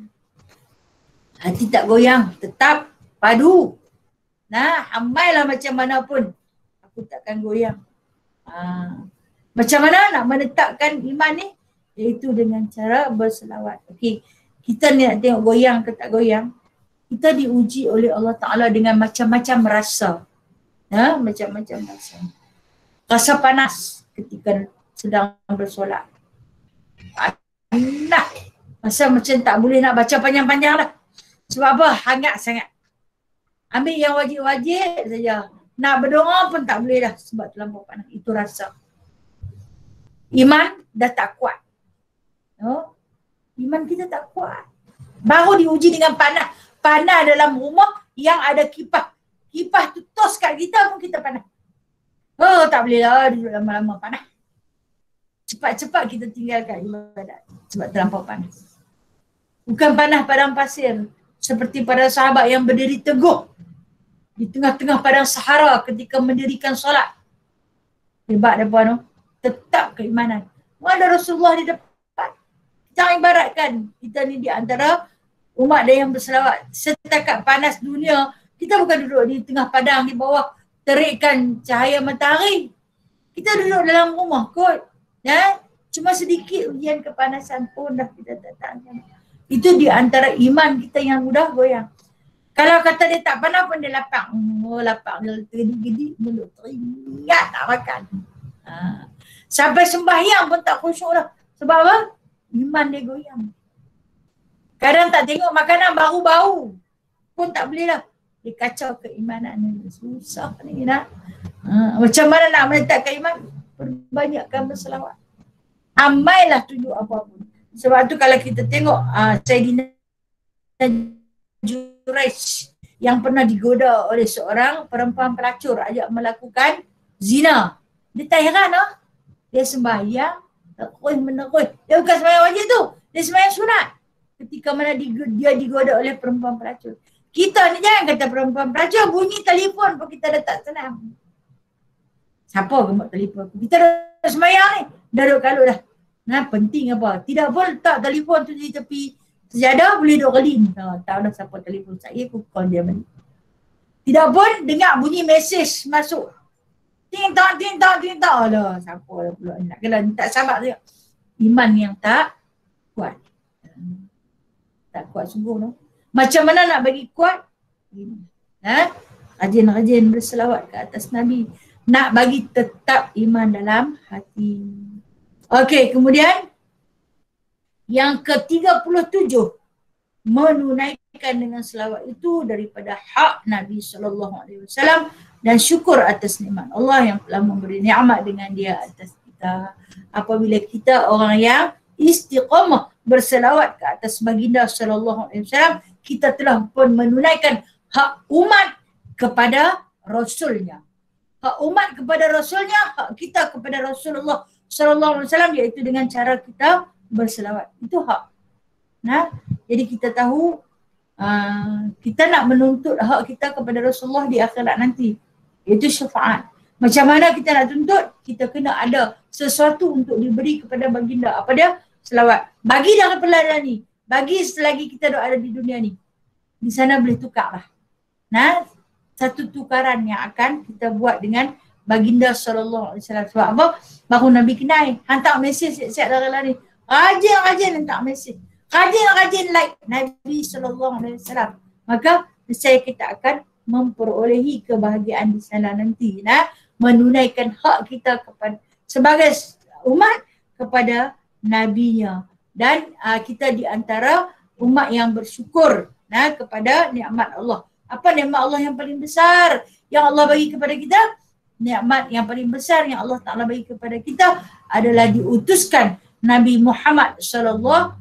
A: Hati tak goyang, tetap padu. Hamailah macam mana pun. Aku takkan goyang. Macam mana nak menetapkan iman ni? Iaitu dengan cara berselawat. Okey. Kita ni nak tengok goyang ke tak goyang, kita diuji oleh Allah Ta'ala dengan macam-macam rasa. Macam-macam rasa. Rasa panas ketika sedang bersolat. Panas. Rasa macam tak boleh nak baca panjang-panjang lah. Sebab apa? Hangat sangat. Ambil yang wajib-wajib saja. Nak berdoa pun tak boleh dah sebab terlampau panas. Itu rasa. Iman dah tak kuat. Iman kita tak kuat. Baru diuji dengan panas. Panas dalam rumah yang ada kipas. Kipas tu tos kat kita pun kita panas. Tak boleh lah duduk lama-lama panas. Cepat-cepat kita tinggalkan ibadat sebab terlampau panas. Bukan panas padang pasir. Seperti para sahabat yang berdiri teguh di tengah-tengah padang Sahara ketika mendirikan solat. Hebat dia puan tu. Tetap keimanan. Ada Rasulullah di depan. Jangan ibaratkan kita ni di antara umat dia yang berselawat. Setakat panas dunia, kita bukan duduk di tengah padang di bawah terikkan cahaya matahari. Kita duduk dalam rumah kot. Cuma sedikit ujian kepanasan pun dah kita tak tahan. Itu di antara iman kita yang mudah goyang. Kalau kata dia tak panas pun dia lapang. Lapang dia tergedi-gedi, mulut teringat tak makan. Sampai sembahyang pun tak khusyuk dah. Sebab apa? Iman dia goyang. Kadang tak tengok makanan bau-bau pun tak boleh lah. Dia kacau keimanan ni. Susah ni nak. Macam mana nak menetapkan iman? Perbanyakkan berselawat. Amailah tunjuk apa-apa. Sebab tu kalau kita tengok Sayyidina Juraish yang pernah digoda oleh seorang perempuan pelacur ajak melakukan zina. Dia tak heran Dia sembahyang, terus menerus. Dia bukan sembahyang wajib tu. Dia sembahyang sunat. Ketika mana dia digoda oleh perempuan pelacur. Kita ni jangan kata perempuan pelacur, bunyi telefon pun kita dah tak senang. Siapa gemuk telefon? Kita dah sembahyang ni. Dah duduk kalut dah. Nah, penting apa? Tidak pun tak telefon tu di tepi sejadah boleh duduk keling. Tak dah siapa telefon saya, aku call dia balik. Tidak pun dengar bunyi mesej masuk. Ting-tong, ting-tong, ting-tong. Alah, siapa lah pula nak kena tak sabar dia. Iman yang tak kuat. Tak kuat sungguh tu. Macam mana nak bagi kuat? Rajin-rajin berselawat ke atas Nabi. Nak bagi tetap iman dalam hati. Okey, kemudian yang ke-37, menunaikan dengan selawat itu daripada hak Nabi SAW dan syukur atas nikmat Allah yang telah memberi nikmat dengan dia atas kita. Apabila kita orang yang istiqamah berselawat ke atas baginda SAW, kita telah pun menunaikan hak umat kepada Rasulnya. Hak umat kepada Rasulnya, hak kita kepada Rasulullah SAW, iaitu dengan cara kita berselawat. Itu hak. Nah, jadi kita tahu kita nak menuntut hak kita kepada Rasulullah di akhirat nanti. Itu syafaat. Macam mana kita nak tuntut? Kita kena ada sesuatu untuk diberi kepada baginda. Apa dia? Selawat. Bagi dalam perlahan ni. Bagi selagi kita ada di dunia ni. Di sana boleh tukar lah. Nah, satu tukaran yang akan kita buat dengan baginda SAW. Sebab apa? Baru Nabi kenal. Hantar mesej siap-siap dalam ni. Rajin-rajin hantar mesej. Rajin-rajin like Nabi SAW. Maka saya kita akan memperolehi kebahagiaan di sana nanti. Nah, menunaikan hak kita kepada sebagai umat kepada Nabinya. Dan kita di antara umat yang bersyukur kepada nikmat Allah. Apa nikmat Allah yang paling besar yang Allah bagi kepada kita? Nikmat yang paling besar yang Allah Ta'ala bagi kepada kita adalah diutuskan Nabi Muhammad SAW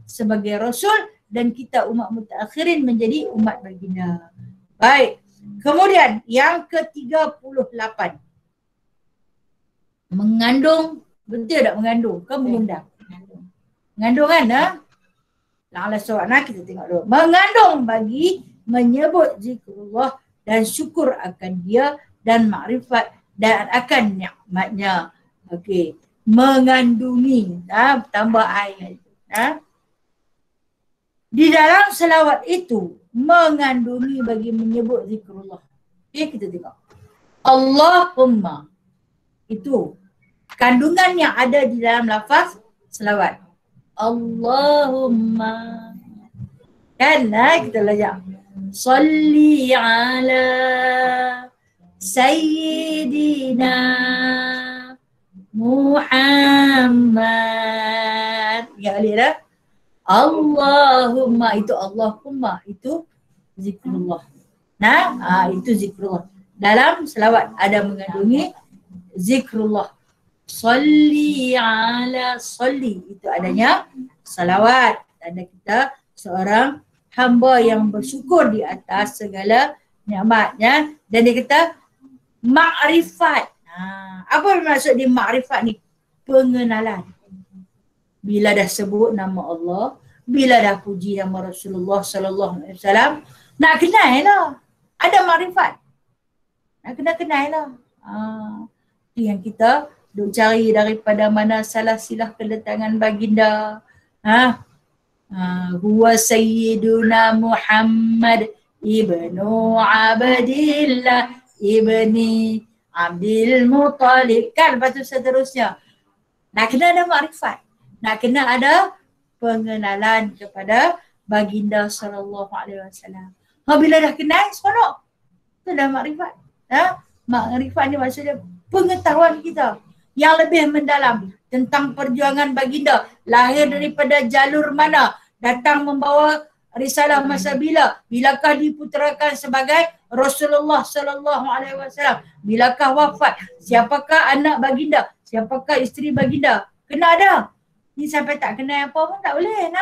A: sebagai Rasul dan kita umat mutakhirin menjadi umat baginda. Baik. Kemudian yang ke-38. Mengandung, betul tak mengandung? Ke mengundang? Mengandung kan? La'ala suara kita tengok dulu. Mengandung bagi menyebut zikrullah dan syukur akan dia dan makrifat dan akan nikmatnya. Okey. Mengandungi. Tambah air. Di dalam selawat itu mengandungi bagi menyebut zikrullah. Okay, kita tengok. Allahumma. Itu kandungan yang ada di dalam lafaz selawat. Allahumma. Kan kita belajar. Salli ala Sayyidina Muhammad. Ya boleh dah. Allahumma, itu Allahumma, itu zikrullah. Itu zikrullah. Dalam selawat ada mengandungi zikrullah. Salli ala salli, itu adanya salawat. Tanda kita seorang hamba yang bersyukur di atas segala nikmatnya. Dan dia kata makrifat. Apa maksud di makrifat ni? Pengenalan. Bila dah sebut nama Allah, bila dah puji nama Rasulullah SAW, nak kenal lah. Ada makrifat. Nak kenal lah. Itu yang kita duk cari daripada mana salah silah kedatangan baginda. Huwa Sayyiduna Muhammad ibnu Abdillah ibni Abdul Muttalib. Kan lepas tu seterusnya. Nak kena ada makrifat. Nak kena ada pengenalan kepada baginda SAW. Bila dah kenal, seronok. Itu dah makrifat. Makrifat ni maksudnya pengetahuan kita yang lebih mendalam tentang perjuangan baginda. Lahir daripada jalur mana, datang membawa risalah masa bila, bilakah diputerakan sebagai Rasulullah SAW, bilakah wafat, siapakah anak baginda, siapakah isteri baginda. Kena ada. Ni sampai tak kenal apa pun tak boleh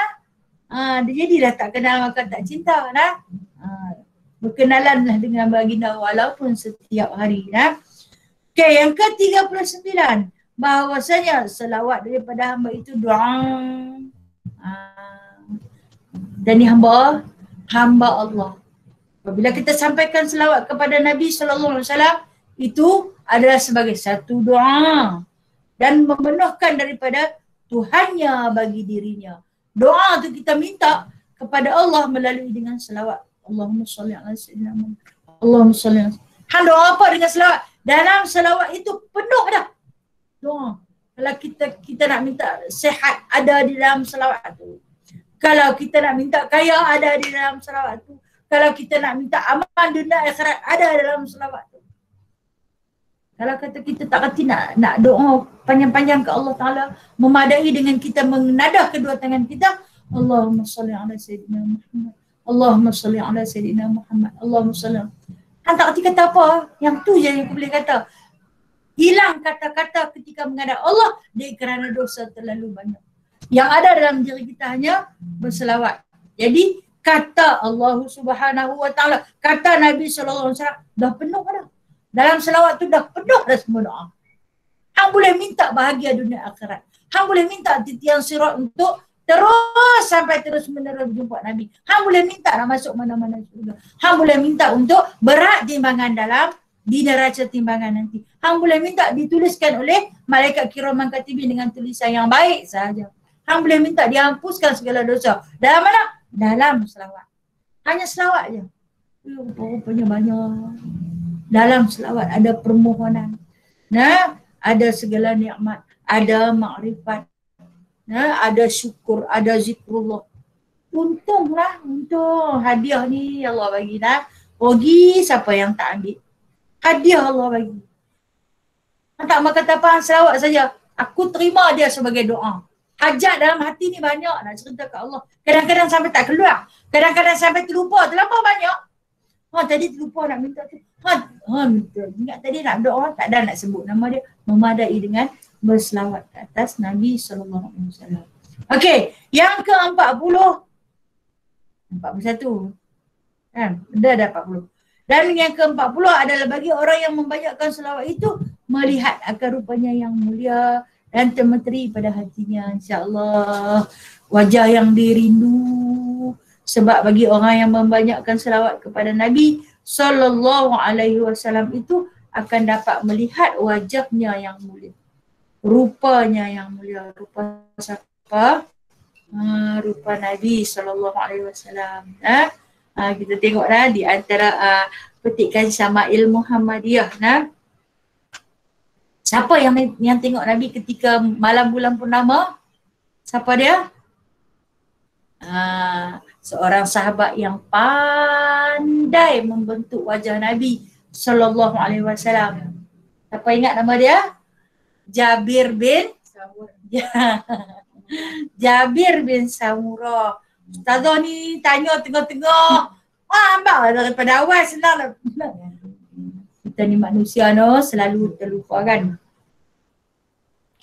A: Jadi dah tak kenal maka tak cinta Berkenalanlah dengan baginda walaupun setiap hari Okey, yang ke-39, bahawasanya selawat daripada hamba itu doa. Dan ni hamba Allah. Apabila kita sampaikan selawat kepada Nabi SAW, itu adalah sebagai satu doa dan memenuhkan daripada Tuhannya bagi dirinya. Doa tu kita minta kepada Allah melalui dengan selawat. Allahumma salli ala sayyidina Muhammad. Allahumma salli ala. Hang doa apa dengan selawat? Dalam selawat itu penuh dah doa. Kalau kita nak minta sehat, ada di dalam selawat tu. Kalau kita nak minta kaya, ada di dalam selawat tu. Kalau kita nak minta amal dunia akhirat, ada dalam selawat tu. Kalau kata kita tak kerti nak doa panjang-panjang ke Allah Ta'ala, memadai dengan kita menadah kedua tangan kita, Allahumma salli ala sayyidina Muhammad. Allahumma salli ala sayyidina Muhammad. Allahumma salli. Han tak kerti kata apa? Yang tu je yang aku boleh kata. Hilang kata-kata ketika menghadap Allah kerana dosa terlalu banyak. Yang ada dalam diri kita hanya berselawat. Jadi kata Allah Subhanahu Wa Ta'ala, kata Nabi SAW dah penuh dah. Dalam selawat tu dah penuh dah semua doa. Hang boleh minta bahagia dunia akhirat. Hang boleh minta titian sirat untuk terus sampai terus menerus berjumpa Nabi. Hang boleh minta nak masuk mana-mana syurga. Hang boleh minta untuk berat timbangan dalam di neraca timbangan nanti. Hang boleh minta dituliskan oleh malaikat kiraman katibin dengan tulisan yang baik sahaja. Hang boleh minta dihapuskan segala dosa. Dalam mana? Dalam selawat. Hanya selawat je. Rupanya banyak. Dalam selawat ada permohonan. Nah, ada segala nikmat, ada makrifat. Nah, ada syukur, ada zikrullah. Untunglah, untung hadiah ni Allah bagi dah. Rugi siapa yang tak ambil. Hadiah Allah bagi. Tak mahu kata apa, selawat saja. Aku terima dia sebagai doa. Hajat dalam hati ni banyak nak cerita ke Allah. Kadang-kadang sampai tak keluar. Kadang-kadang sampai terlupa. Terlampau banyak. Tadi terlupa nak minta tu. Minta. Ingat tadi nak doa, tak ada nak sebut nama dia. Memadai dengan berselawat ke atas Nabi SAW. Okey, yang ke-40. 41. Kan? Dah 40. Dan yang ke-40 adalah bagi orang yang membanyakkan selawat itu melihat akan rupanya yang mulia dan termeteri pada hatinya, insya-Allah. Wajah yang dirindu. Sebab bagi orang yang membanyakkan selawat kepada Nabi SAW itu akan dapat melihat wajahnya yang mulia. Rupanya yang mulia. Rupa siapa? Rupa Nabi SAW. Kita tengok dah di antara petikan Syama'il Muhammadiyah. Siapa yang tengok Nabi ketika malam bulan purnama? Siapa dia? Seorang sahabat yang pandai membentuk wajah Nabi SAW. Siapa ingat nama dia? Jabir bin Jabir bin Samurah. Ustazah ni tanya tengah-tengah. Ambak daripada awal senang. Kita ni manusia selalu terlupa kan.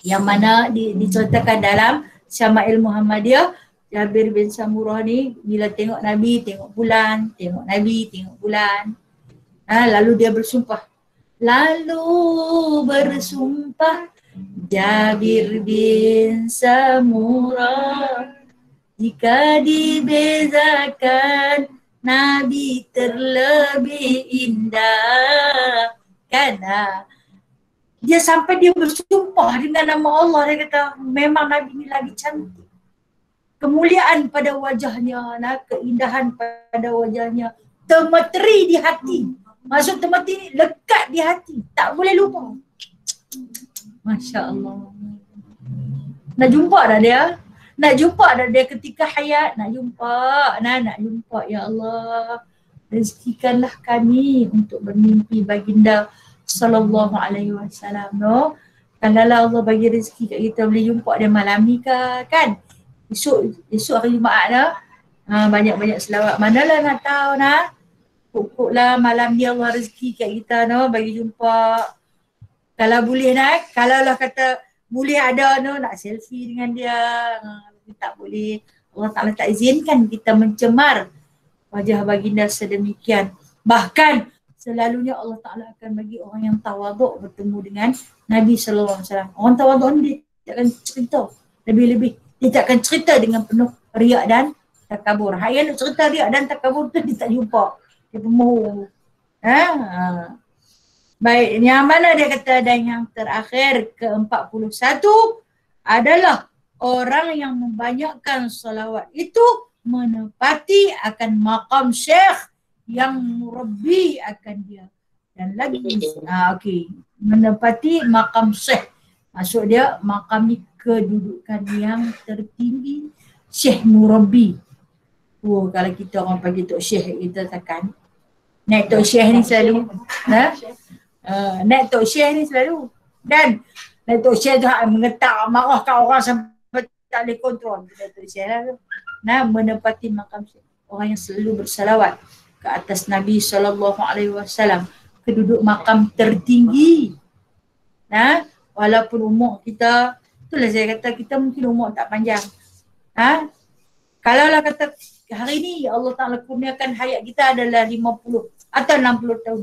A: Yang mana diceritakan dalam Syama'il Muhammadiyah, Jabir bin Samurah ni bila tengok Nabi, tengok bulan, tengok Nabi, tengok bulan. Lalu dia bersumpah. Jabir bin Samurah, jika dibezakan Nabi terlebih indah. Kan? Dia sampai dia bersumpah dengan nama Allah. Dia kata memang Nabi ni lagi cantik. Kemuliaan pada wajahnya, keindahan pada wajahnya, termeteri di hati. Maksud termeteri ni lekat di hati. Tak boleh lupa. Masya Allah. Nak jumpa dah dia. Nak jumpa dah dia ketika hayat. Nak jumpa. Nak jumpa. Ya Allah. Rezekikanlah kami untuk bermimpi baginda sallallahu alaihi wasallam. Kalaulah Allah bagi rezeki kat kita boleh jumpa dia malam ni ke kan. Esok hari Jumaat dah. Banyak-banyak selawat. Manalah nak tahu Pokoklah malam ni Allah rezeki kat kita bagi jumpa. Kalau boleh kalaulah kata boleh ada nak selfie dengan dia. Tak boleh. Allah Ta'ala tak izinkan kita mencemar wajah baginda sedemikian. Bahkan selalunya Allah Ta'ala akan bagi orang yang tawaduk bertemu dengan Nabi SAW. Orang tawaduk ni dia tak akan cerita lebih-lebih. Dia tak akan cerita dengan penuh riak dan takabur. Hak yang nak cerita riak dan takabur tu dia tak jumpa. Dia pemohon. Baik, yang mana dia kata, dan yang terakhir ke-41 adalah orang yang membanyakkan salawat itu menepati akan maqam syekh yang murabbi akan dia. Dan lagi menepati maqam syekh. Maksud dia maqam ni kedudukan yang tertinggi, syekh murabbi. Kalau kita orang panggil tok syekh, kita takkan naik tok syekh ni selalu. Naik tok syekh ni selalu. Dan naik tok syekh tu mengetak marah kat orang sampai tak boleh kontrol. Naik tok syekh lah tu. Menepati maqam syekh. Orang yang selalu bersalawat ke atas Nabi SAW. Keduduk makam tertinggi. Walaupun umur kita, itulah saya kata kita mungkin umur tak panjang. Kalaulah kata hari ni Allah Ta'ala kurniakan hayat kita adalah 50 atau 60 tahun.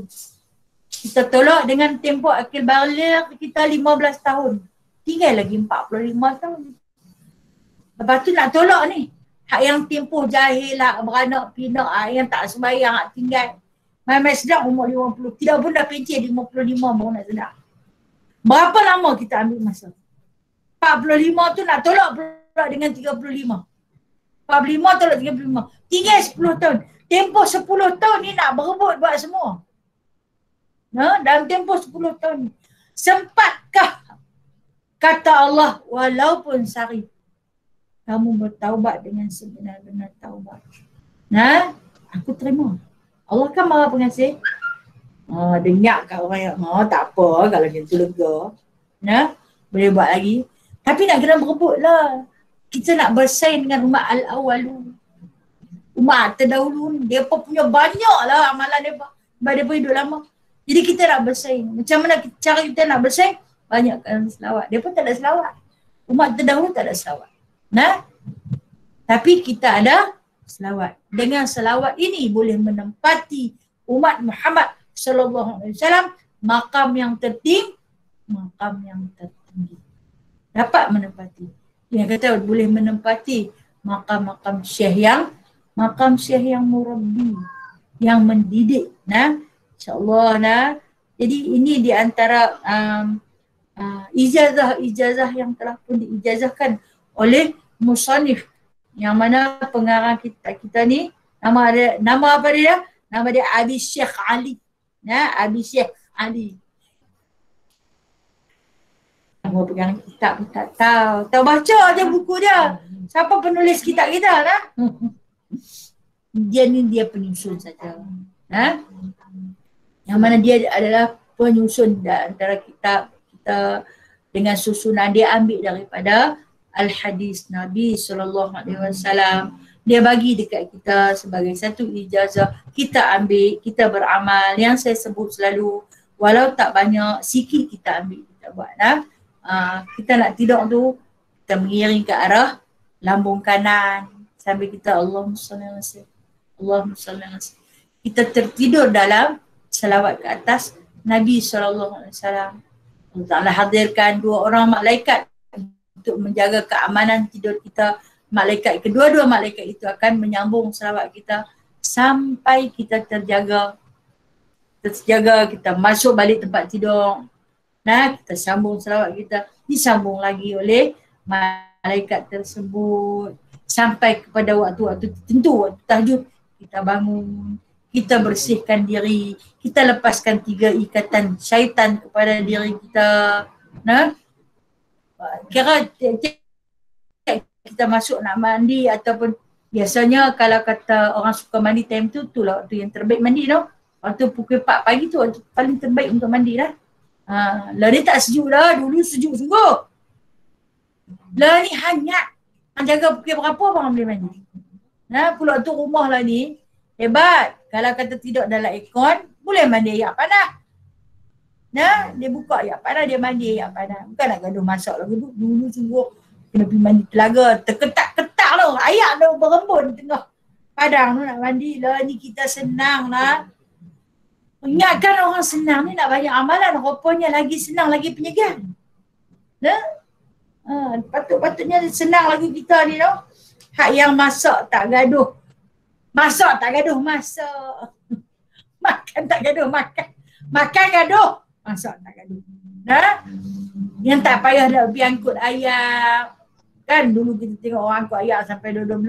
A: Kita tolak dengan tempoh akil baligh kita 15 tahun. Tinggal lagi 45 tahun. Lepas tu nak tolak ni. Hak yang tempoh jahil lah, beranak pinak, yang tak sembahyang, hak tinggal. Main-main sedap umur 50. Tidak pun dah pencet 55 baru nak sedap. Berapa lama kita ambil masa? 45 tu nak tolak pula dengan 35. 45 tolak 35. Tinggal 10 tahun. Tempoh 10 tahun ni nak berebut buat semua. Dalam tempoh 10 tahun ni. Sempatkah kata Allah walaupun sehari kamu bertaubat dengan sebenar-benar taubat? Aku terima. Allah kan maha pengasih. Dengar kat orang yang tak apa kalau macam tu lega. Boleh buat lagi. Tapi nak kena berebut lah. Kita nak bersaing dengan umat al-awalu. Umat terdahulu ni. Mereka punya banyak lah amalan mereka. Sebab mereka hidup lama. Jadi kita nak bersaing. Macam mana cara kita nak bersaing? Banyakkan selawat. Mereka tak ada selawat. Umat terdahulu tak ada selawat. Tapi kita ada selawat. Dengan selawat ini boleh menempati umat Muhammad sallallahu alaihi wasallam maqam yang tertinggi, dapat menempati. Yang kata boleh menempati maqam syekh yang murabbi, yang mendidik. InsyaAllah. Jadi ini di antara ijazah yang telah pun diijazahkan oleh musannif, yang mana pengarang kita ni nama apa dia? Nama dia Abi Syekh Ali. Abi Syekh Ali. Mau pegang kitab pun tak tahu. Tahu baca je buku dia. Siapa penulis kitab kita lah? Dia penyusun saja. Yang mana dia adalah penyusun antara kitab kita dengan susunan dia ambil daripada Al-Hadis Nabi SAW. Dia bagi dekat kita sebagai satu ijazah. Kita ambil, kita beramal. Yang saya sebut selalu, walau tak banyak, sikit kita ambil, kita buat. Kita nak tidur tu, kita mengiring ke arah lambung kanan sambil kita Allahumma salli ala sayyidina, Allahumma salli ala sayyidina. Kita tertidur dalam selawat ke atas Nabi SAW. Allah Ta'ala hadirkan 2 orang malaikat untuk menjaga keamanan tidur kita. Kedua-dua malaikat itu akan menyambung selawat kita sampai kita terjaga, kita masuk balik tempat tidur. Kita sambung selawat kita, disambung lagi oleh malaikat tersebut sampai kepada waktu-waktu tertentu, waktu tahajud, kita bangun, kita bersihkan diri, kita lepaskan 3 ikatan syaitan kepada diri kita. Kira kita masuk nak mandi ataupun biasanya kalau kata orang suka mandi time tu, itulah waktu yang terbaik mandi tau. Waktu pukul 4 pagi tu waktu paling terbaik untuk mandi lah. Lah ni tak sejuk dah, dulu sejuk sungguh. Lah ni hangat. Jaga pukul berapa orang boleh mandi. Pula tu rumah lah ni hebat. Kalau kata tidak dalam aircon, boleh mandi air panas. Dia buka air panas, dia mandi air panas. Bukan nak gaduh masak lagi. Dulu sungguh kena pergi mandi telaga, terketak-ketak lah. Ayak dah berembun tengah padang tu nak mandi lah. Ni kita senang lah. Ingatkan orang senang ni nak banyak amalan, rupanya lagi senang lagi penyegan. Nah, patutnya senang lagi kita ni tau. Hak yang masak tak gaduh. Masak tak gaduh masak. Makan tak gaduh makan. Makan gaduh. Masak tak gaduh. Nah, yang tak payah nak pergi angkut ayam. Kan dulu kita tengok orang angkut ayam sampai 12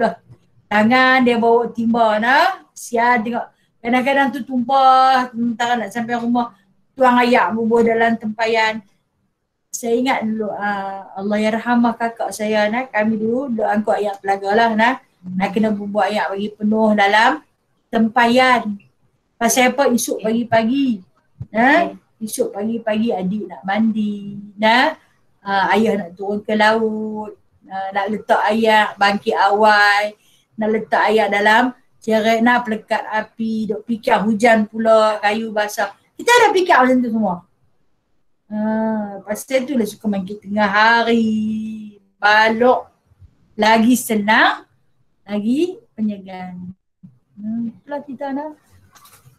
A: tangan dia bawa timba nah. Sial tengok. Kadang-kadang tu tumpah, sementara nak sampai rumah, tuang ayak bubuh dalam tempayan. Saya ingat dulu, Allah yarhamah kakak saya, nah, kami dulu angkut ayak pelaga lah, nah, kena bubuh ayak bagi penuh dalam tempayan. Pasal apa? Esok pagi-pagi, nah, esok pagi-pagi adik nak mandi, nah, ayah nak turun ke laut, nak letak ayak bangkit awal, nak letak ayak dalam cerek nak pelekat api, duk fikir hujan pula, kayu basah. Kita ada fikir macam tu semua. Pasal tu lah suka main tengah hari, balok, lagi senang, lagi penyegan. Itulah kita nak.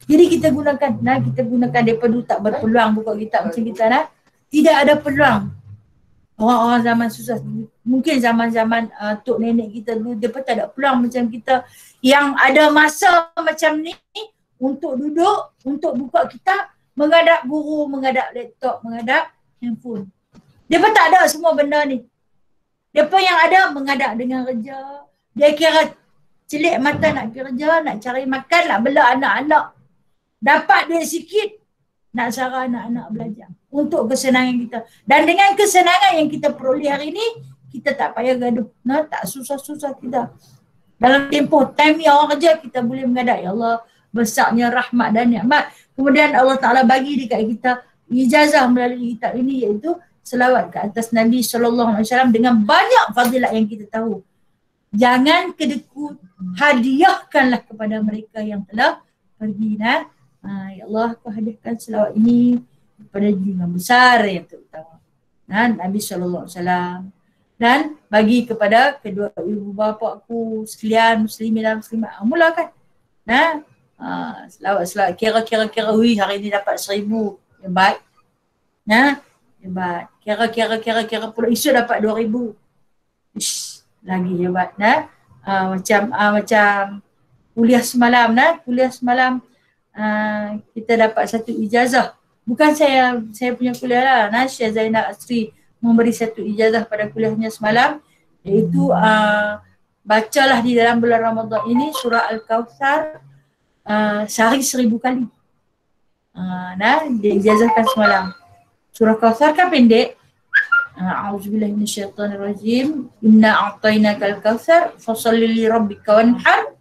A: Jadi kita gunakan daripada tak berpeluang buka kitab macam kita nak. Tidak ada peluang. Orang-orang zaman susah, mungkin zaman-zaman tok nenek kita dulu, dia pun tak ada peluang macam kita yang ada masa macam ni untuk duduk, untuk buka kitab, menghadap guru, menghadap laptop, menghadap handphone. Dia pun tak ada semua benda ni. Dia pun yang ada menghadap dengan kerja. Dia kira celik mata nak kerja, nak cari makan, nak bela anak-anak. Dapat duit sikit, nak sarah anak-anak belajar. Untuk kesenangan kita. Dan dengan kesenangan yang kita peroleh hari ni, kita tak payah gaduh. Nah, tak susah-susah kita. Dalam tempoh time yang orang kerja, kita boleh menghadap. Ya Allah, besarnya rahmat dan nikmat. Kemudian Allah Ta'ala bagi dekat kita ijazah melalui kitab ini, iaitu selawat ke atas Nabi SAW dengan banyak fadilat yang kita tahu. Jangan kedekut, hadiahkanlah kepada mereka yang telah pergi. Nah. Ya Allah, aku hadiahkan selawat ini kepada junjungan besar yang terutama, Nabi SAW, dan bagi kepada kedua ibu bapa aku sekalian, muslimin dan muslimat. Mulakan. Selawat-selawat. Kira-kira hari ini dapat 1000. Hebat. Hebat. Kira pula esok dapat 2000. Lagi hebat. Macam kuliah semalam, kita dapat satu ijazah. Bukan saya punya kuliah lah. Syekh Zainal Asri memberi satu ijazah pada kuliahnya semalam, iaitu bacalah di dalam bulan Ramadan ini surah Al-Kawthar sehari 1000 kali. Dia ijazahkan semalam. Surah Kawthar kan pendek. A'udzubillahi minasyaitonirrajim. Inna a'tainakal kawthar fasholli li rabbika wanhar.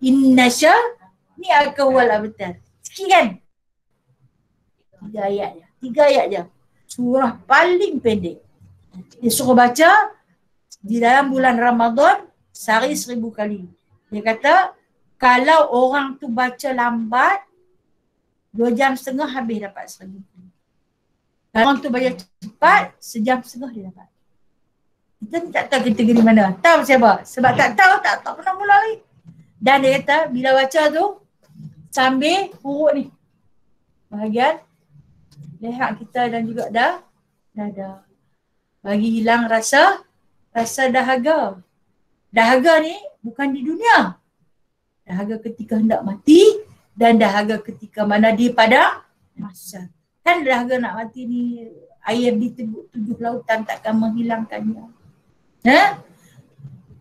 A: Inna syani'aka wal abtar. Sikit kan? 3 ayat je. Surah paling pendek. Dia suruh baca di dalam bulan Ramadan sehari 1000 kali. Dia kata kalau orang tu baca lambat 2 jam setengah habis dapat 1000 kali. Kalau orang tu baca cepat 1 jam setengah dia dapat. Kita tak tahu kategori mana. Tahu siapa? Sebab tak tahu pernah mula lagi. Dan dia kata bila baca tu sambil huruf ni bahagian leher kita dan juga dada. Bagi hilang rasa dahaga. Dahaga ni bukan di dunia. Dahaga ketika hendak mati dan dahaga ketika mana di padang mahsyar. Kan dahaga nak mati ni air di 7 lautan takkan menghilangkannya.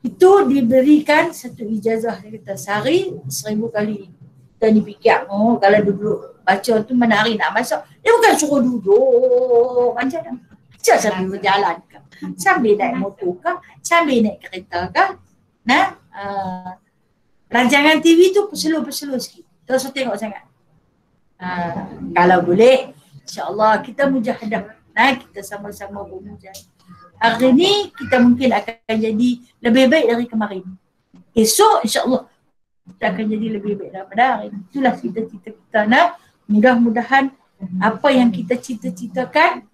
A: Itu diberikan satu ijazah kita sehari 1000 kali. Kita dipikir, kalau duduk baca tu mana hari nak masuk. Dia bukan suruh duduk macam mana. Baca sambil berjalan ke, sambil naik motor ke, sambil naik kereta ke. Rancangan TV tu perselu-perselu sikit. Terus tengok sangat. Kalau boleh, insyaAllah kita mujahadah. Kita sama-sama bermujahadah. Hari ni kita mungkin akan jadi lebih baik dari kemarin. Esok insyaAllah kita akan jadi lebih baik daripada hari ini. Itulah cita-cita kita. Mudah-mudahan apa yang kita cita-citakan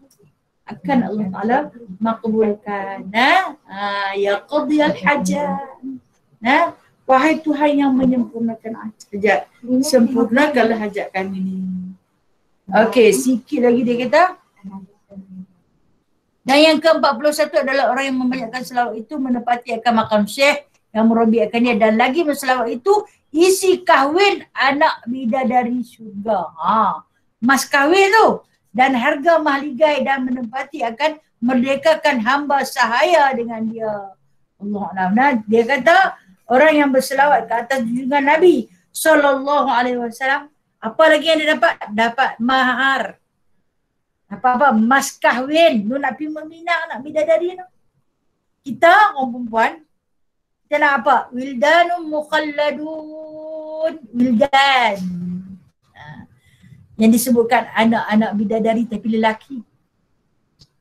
A: akan Allah Ta'ala makbulkan. Ya qadiyal hajat. Wahai Tuhan yang menyempurnakan hajat, sempurnakanlah hajat kami ini. Okey, sikit lagi dia kata. Dan yang ke-41 adalah orang yang membanyakkan selawat itu menepati akan makam syekh yang merabiakannya, dan lagi berselawat itu isi kahwin anak bidadari syurga. Mas kahwin tu, dan harga mahligai, dan menepati akan merdekakan hamba sahaya dengan dia. Allah Alam. Dia kata orang yang berselawat ke atas junjungan Nabi SAW, apa lagi yang dia dapat? Dapat mahar. Apa-apa, mas kahwin. Lu nak pergi meminang nak bidadari tu. Kita orang perempuan, kita nak apa? Wildanun mukhalladun. Wildan. Yang disebutkan anak-anak bidadari tapi lelaki.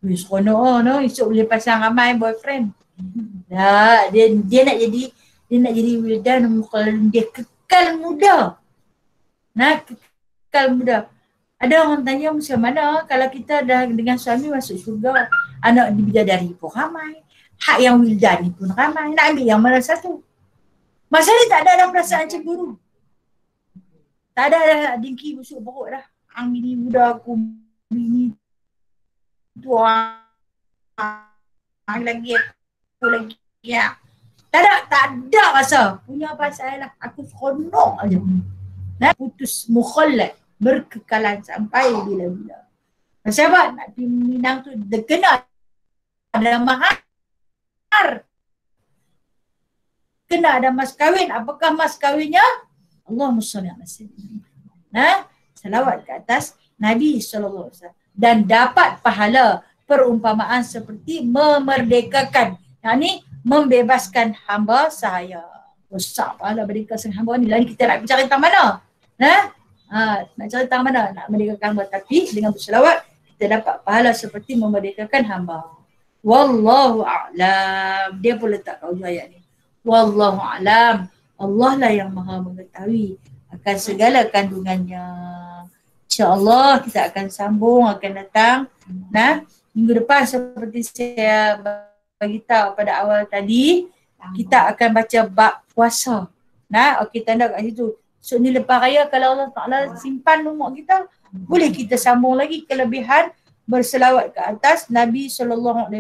A: Seronok no, esok boleh pasang ramai boyfriend. Dia nak jadi wildanun mukhalladun. Dia kekal muda. Kekal muda. Ada orang tanya macam mana kalau kita dah dengan suami masuk syurga, anak bidadari pun ramai, hak yang wildan ni pun ramai, nak ambil yang mana satu? Masa ni tak ada perasaan cemburu. Tak ada dah dengki busuk perut dah. Ang bini muda aku, bini tua lagi, aku lagi. Ya. Tak ada rasa. Punya pasal lah. Aku seronok aja. Putus mukhallad. Berkekalan sampai bila-bila. Sahabat nak pergi Minang tu dia kena ada mahar. Kena ada mas kahwin. Apakah mas kahwinnya? Allahumma shalli ala sayyidina. Salawat ke atas Nabi SAW. Dan dapat pahala perumpamaan seperti memerdekakan. Yang ni membebaskan hamba sahaya. Besar pahala merdekakan hamba ni. Lain kita nak bicara tentang mana? Nak cari tentang mana? Nak merdekakan hamba. Tapi dengan berselawat, kita dapat pahala seperti memerdekakan hamba. Wallahu a'lam. Dia pun letak kat ujung ayat ni. Wallahu a'lam. Allah lah yang maha mengetahui akan segala kandungannya. InsyaAllah kita akan sambung, akan datang. Minggu depan seperti saya beritahu pada awal tadi, kita akan baca bab puasa. Okey, tanda kat situ. So ni lepas raya kalau Allah Ta'ala simpan umur kita, boleh kita sambung lagi kelebihan berselawat ke atas Nabi SAW.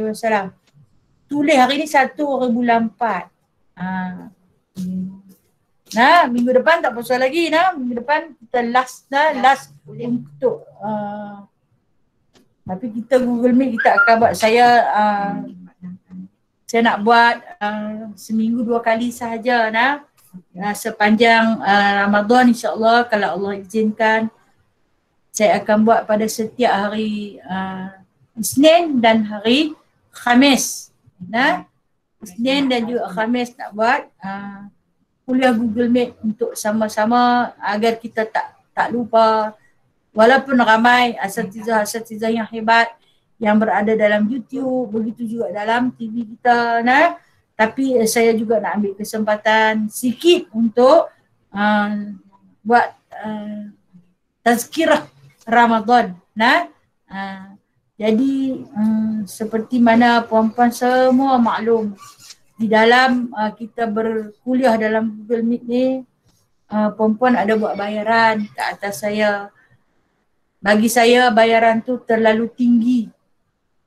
A: Tulis hari ni 1 hari bulan 4. Minggu depan tak puasa lagi. Minggu depan kita last untuk tapi kita Google Meet kita akan buat. Saya nak buat seminggu 2 kali sahaja sepanjang Ramadan, insyaAllah kalau Allah izinkan. Saya akan buat pada setiap hari Isnin dan hari Khamis. Isnin dan juga Khamis nak buat kuliah Google Meet untuk sama-sama agar kita tak lupa. Walaupun ramai asatizah yang hebat yang berada dalam YouTube, begitu juga dalam TV kita. Tapi saya juga nak ambil kesempatan sikit untuk buat tazkirah Ramadan. Jadi seperti mana puan-puan semua maklum, di dalam kita berkuliah dalam Google Meet ni, puan-puan ada buat bayaran ke atas saya. Bagi saya bayaran tu terlalu tinggi.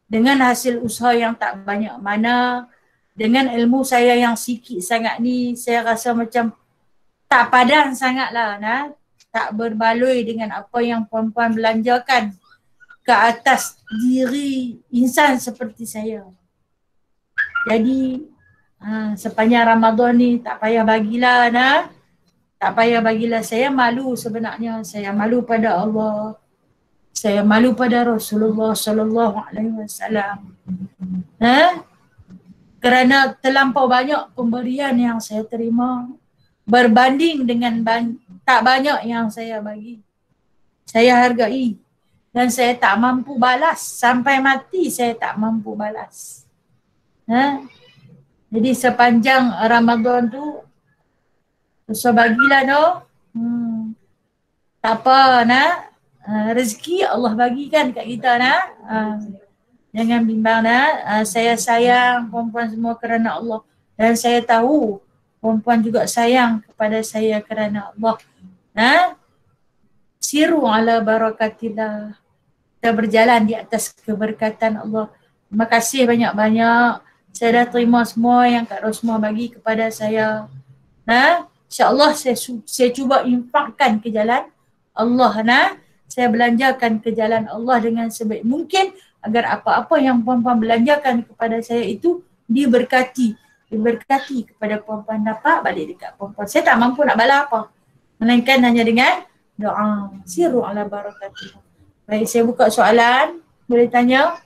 A: Dengan hasil usaha yang tak banyak mana, dengan ilmu saya yang sikit sangat ni, saya rasa macam tak padan sangat lah. Tak berbaloi dengan apa yang puan-puan belanjakan ke atas diri insan seperti saya. Jadi sepanjang Ramadan ni tak payah bagilah. Tak payah bagilah. Saya malu sebenarnya. Saya malu pada Allah. Saya malu pada Rasulullah SAW. Kerana terlampau banyak pemberian yang saya terima berbanding dengan tak banyak yang saya bagi. Saya hargai dan saya tak mampu balas. Sampai mati saya tak mampu balas. Jadi sepanjang Ramadan tu so bagilah tak apa rezeki Allah bagikan kat kita jangan bimbang saya sayang perempuan semua kerana Allah, dan saya tahu perempuan juga sayang kepada saya kerana Allah. Siru ala barakatillah. Kita berjalan di atas keberkatan Allah. Terima kasih banyak-banyak. Saya dah terima semua yang Kak Rosmah bagi kepada saya. InsyaAllah saya cuba infakkan ke jalan Allah. Saya belanjakan ke jalan Allah dengan sebaik mungkin agar apa-apa yang puan-puan belanjakan kepada saya itu diberkati kepada puan-puan, dapat balik dekat puan-puan. Saya tak mampu nak balas apa, melainkan hanya dengan doa. Siru ala barakatullah. Baik, saya buka soalan. Boleh tanya?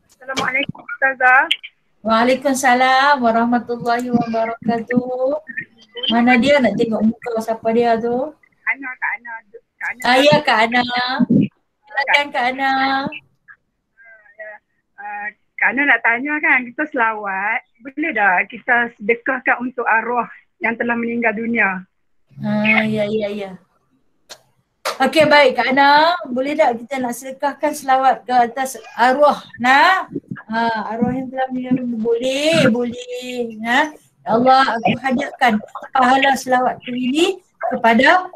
C: Assalamualaikum Ustazah.
A: Waalaikumsalam warahmatullahi wabarakatuh. Mana dia, nak tengok muka siapa dia tu?
C: Kak Ana.
A: Ya Kak Ana. Silakan Kak Ana.
C: Kak Ana nak tanya kan, kita selawat, boleh tak kita sedekahkan untuk arwah yang telah meninggal dunia?
A: Ya. Okey, baik Kak Ana, boleh tak kita nak sedekahkan selawat ke atas arwah arwah yang telah meninggal? Boleh. Ya Allah, aku hadiahkan pahala selawat ini kepada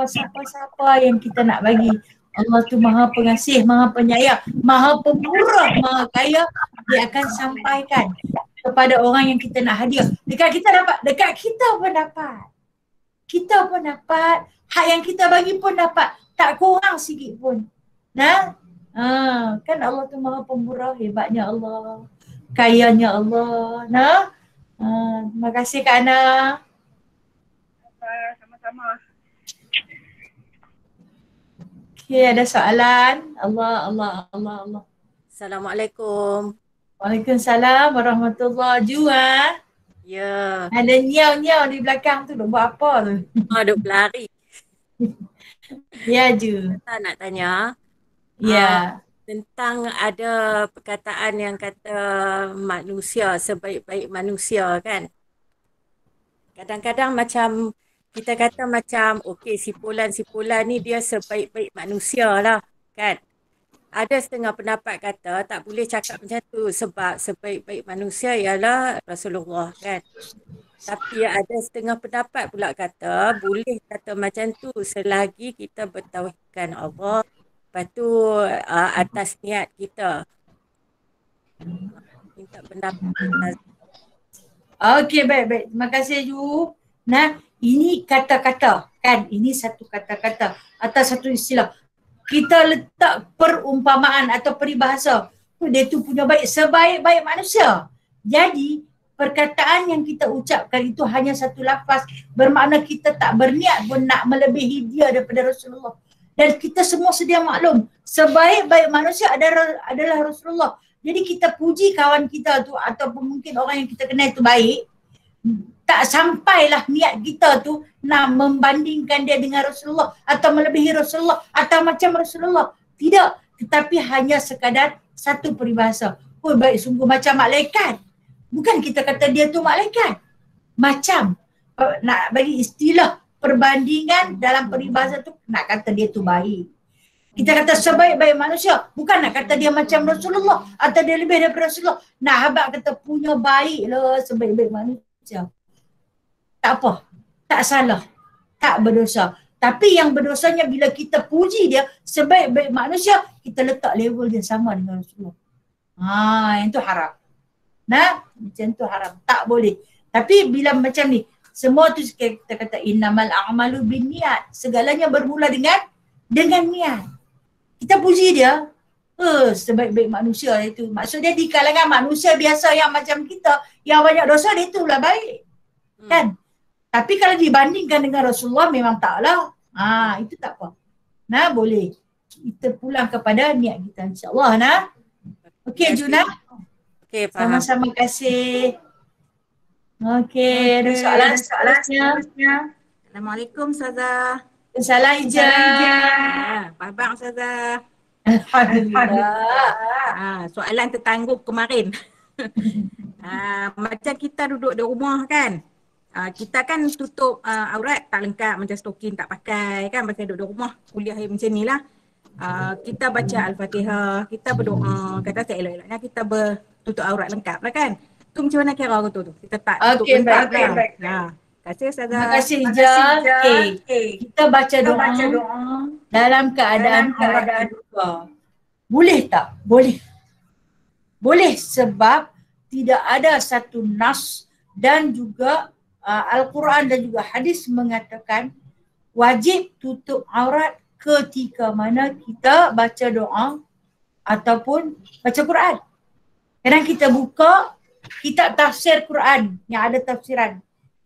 A: siapa-siapa yang kita nak bagi. Allah tu Maha Pengasih, Maha Penyayang, Maha Pemurah, Maha Kaya. Dia akan sampaikan kepada orang yang kita nak hadiah. Dekat kita pun dapat. Kita pun dapat, hak yang kita bagi pun dapat, tak kurang sikit pun. Kan Allah tu Maha Pemurah, hebatnya Allah, kayanya Allah. Terima kasih Kak Ana.
C: Sama-sama.
A: Okey, ada soalan? Allah.
D: Assalamualaikum.
A: Waalaikumsalam warahmatullahi wabarakatuh.
D: Ya.
A: Ada nyau di belakang tu, duk buat apa tu?
D: Duk berlari.
A: Ya je.
D: Saya nak tanya.
A: Ya.
D: Tentang ada perkataan yang kata manusia sebaik-baik manusia kan. Kadang-kadang macam kita kata macam okey si Fulan ni dia sebaik-baik manusia lah kan. Ada setengah pendapat kata tak boleh cakap macam tu sebab sebaik-baik manusia ialah Rasulullah kan. Tapi ada setengah pendapat pula kata boleh kata macam tu selagi kita bertauhidkan Allah. Lepas tu atas niat kita. Minta pendapat.
A: Okey, baik. Terima kasih Ju. Ini kata-kata kan. Ini satu kata-kata atau satu istilah. Kita letak perumpamaan atau peribahasa. Dia tu punya baik, sebaik-baik manusia. Jadi perkataan yang kita ucapkan itu hanya satu lafaz. Bermakna kita tak berniat pun nak melebihi dia daripada Rasulullah. Dan kita semua sedia maklum, sebaik-baik manusia adalah Rasulullah. Jadi kita puji kawan kita tu ataupun mungkin orang yang kita kenal tu baik, tak sampailah niat kita tu nak membandingkan dia dengan Rasulullah atau melebihi Rasulullah atau macam Rasulullah. Tidak, tetapi hanya sekadar satu peribahasa. Oh baik, sungguh macam malaikat. Bukan kita kata dia tu malaikat. Macam nak bagi istilah perbandingan dalam peribahasa tu, nak kata dia tu baik. Kita kata sebaik-baik manusia, bukan nak kata dia macam Rasulullah atau dia lebih daripada Rasulullah. Nak habaq kata punya baik lah sebaik-baik manusia. Tak apa, tak salah, tak berdosa. Tapi yang berdosanya bila kita puji dia sebaik-baik manusia, kita letak level dia sama dengan Rasulullah. Yang tu haram. Macam tu haram, tak boleh. Tapi bila macam ni, semua tu kita kata innamal a'malu binniat. Segalanya bermula dengan niat. Kita puji dia, sebaik-baik manusia itu. Maksudnya di kalangan manusia biasa yang macam kita, yang banyak dosa, dia itulah baik. Kan? Tapi kalau dibandingkan dengan Rasulullah memang taklah. Itu tak apa. Boleh. Kita pulang kepada niat kita, insya-Allah. Okey Juna.
D: Okey, faham.
A: Sama-sama kasih. Okey, ada soalan seterusnya.
E: Assalamualaikum Ustazah.
A: Salam Ija.
E: Faham Ustazah.
A: Alhamdulillah.
E: Soalan tertangguh kemarin. Macam kita duduk di rumah kan. Kita kan tutup aurat tak lengkap, macam stokin tak pakai kan, pasal duduk di rumah kuliah macam ni lah. Kita baca Al-Fatihah, kita berdoa, kata seelok-eloknya kita bertutup aurat lengkap lah kan. Tu macam mana kira tu? Kita tak tutup lengkap lah. kasih Ustazah.
A: Terima kasih Ijaz. Okay. Kita baca doa dalam keadaan aurat terbuka. Boleh tak? Boleh. Boleh sebab tidak ada satu nas dan juga Al-Quran dan juga hadis mengatakan wajib tutup aurat ketika mana kita baca doa ataupun baca Quran. Kadang kita buka, kita tafsir Quran yang ada tafsiran.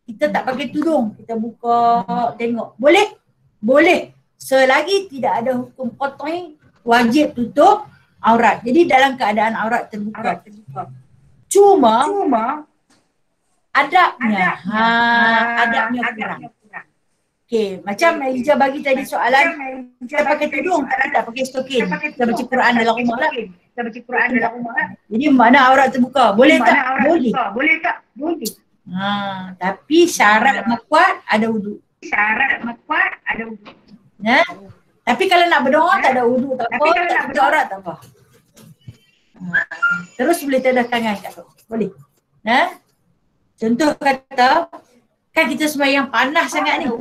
A: Kita tak pakai tudung, kita buka tengok. Boleh? Boleh. Selagi tidak ada hukum qat'i, wajib tutup aurat. Jadi dalam keadaan aurat terbuka. Cuma adabnya kurang. Okey, macam Ija bagi tadi soalan, kita pakai tudung tapi tak pakai stokin. Kita baca Quran dalam rumah lah. Jadi mana aurat terbuka? Boleh tak? Boleh. Boleh. Tapi syarat kuat ada wudu. Ya. Tapi kalau nak berdoa tak ada wudu tak apa, tak tutup aurat tak apa. Terus boleh tedas tangan kat tu. Boleh. Contoh kata, kan kita sembahyang panas sangat ni.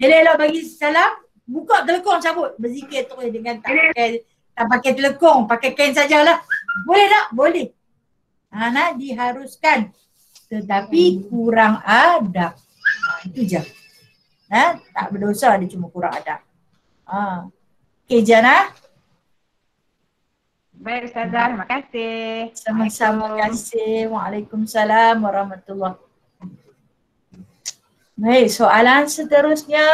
A: Elok-elok bagi salam, buka telekong cabut. Berzikir terus dengan tak pakai telekong, pakai kain sajalah. Boleh tak? Boleh. Diharuskan. Tetapi kurang adab. Itu je. Tak berdosa, dia cuma kurang adab. Okey Jana.
E: Baik Ustazah, terima kasih.
A: Sama-sama, terima kasih. Waalaikumsalam warahmatullahi. Baik, soalan seterusnya.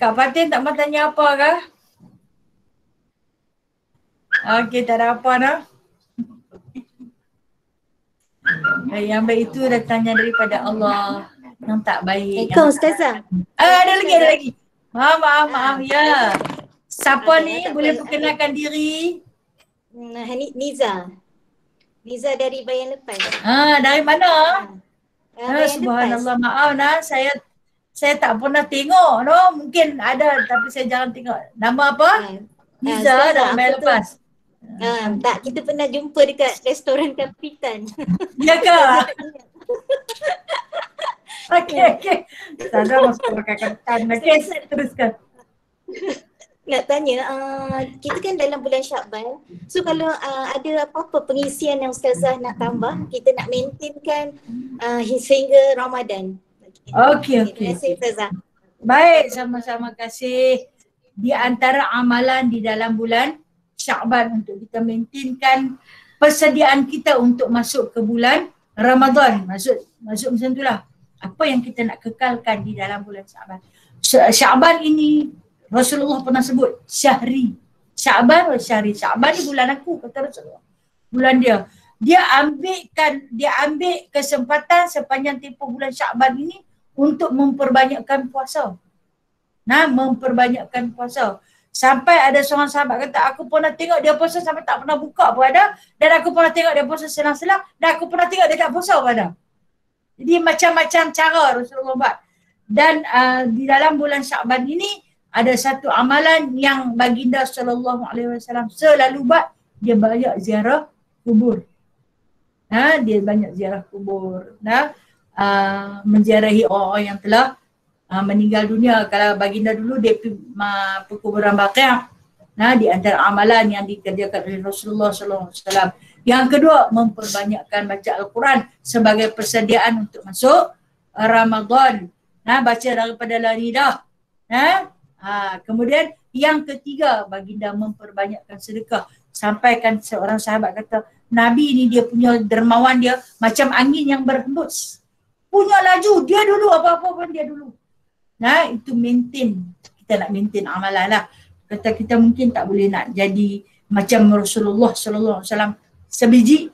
A: Kak Fatin tak mahu tanya apa kah? Okey, tak ada apa dah. Yang baik itu datangnya daripada Allah. Yang tak baik.
F: Kau Ustazah.
A: Ada lagi. Maaf. Ya. Siapa ni? Boleh perkenalkan diri?
F: Niza dari Bayan Lepas.
A: Dari mana?
F: Bayan
A: Subhanallah,
F: Lepas.
A: maaf nah. Saya tak pernah tengok Mungkin ada tapi saya jarang tengok. Nama apa? Niza dari Bayan Lepas.
F: Tak, kita pernah jumpa dekat restoran Kapitan.
A: Ya ke? Okey. Ustazah masuk pakai Kapitan. Okey, teruskan.
F: Nak tanya, kita kan dalam bulan Syakban. So kalau ada apa-apa pengisian yang Ustazah nak tambah, kita nak maintainkan sehingga Ramadan.
A: Okey.
F: Terima kasih Ustazah.
A: Baik, sama-sama kasih. Di antara amalan di dalam bulan Syakban untuk kita maintainkan persediaan kita untuk masuk ke bulan Ramadan. Masuk macam itulah. Apa yang kita nak kekalkan di dalam bulan Syakban. Syakban ini Rasulullah pernah sebut syahri. Syakban ni bulan aku, kata Rasulullah. Bulan dia. Dia ambil kesempatan sepanjang tempoh bulan Syakban ini untuk memperbanyakkan puasa. Memperbanyakkan puasa. Sampai ada seorang sahabat kata, aku pernah tengok dia puasa sampai tak pernah buka pun ada. Dan aku pernah tengok dia puasa selang-selang. Dan aku pernah tengok dia tak puasa pun ada. Jadi macam-macam cara Rasulullah buat. Dan di dalam bulan Syakban ini ada satu amalan yang baginda SAW selalu buat. Dia banyak ziarah kubur. Dia banyak ziarah kubur. Menziarahi orang-orang yang telah meninggal dunia. Kalau baginda dulu dia perkuburan Baqi'. Di antara amalan yang dikerjakan oleh Rasulullah SAW. Yang kedua, memperbanyakkan baca Al-Quran sebagai persediaan untuk masuk Ramadan. Baca daripada laridah. Kemudian yang ketiga, baginda memperbanyakkan sedekah. Sampaikan seorang sahabat kata, Nabi ni dia punya dermawan dia macam angin yang berhembus. Punya laju, dia dulu apa-apa pun dia dulu. Itu maintain. Kita nak maintain amalan lah. Kata kita mungkin tak boleh nak jadi macam Rasulullah SAW sebiji,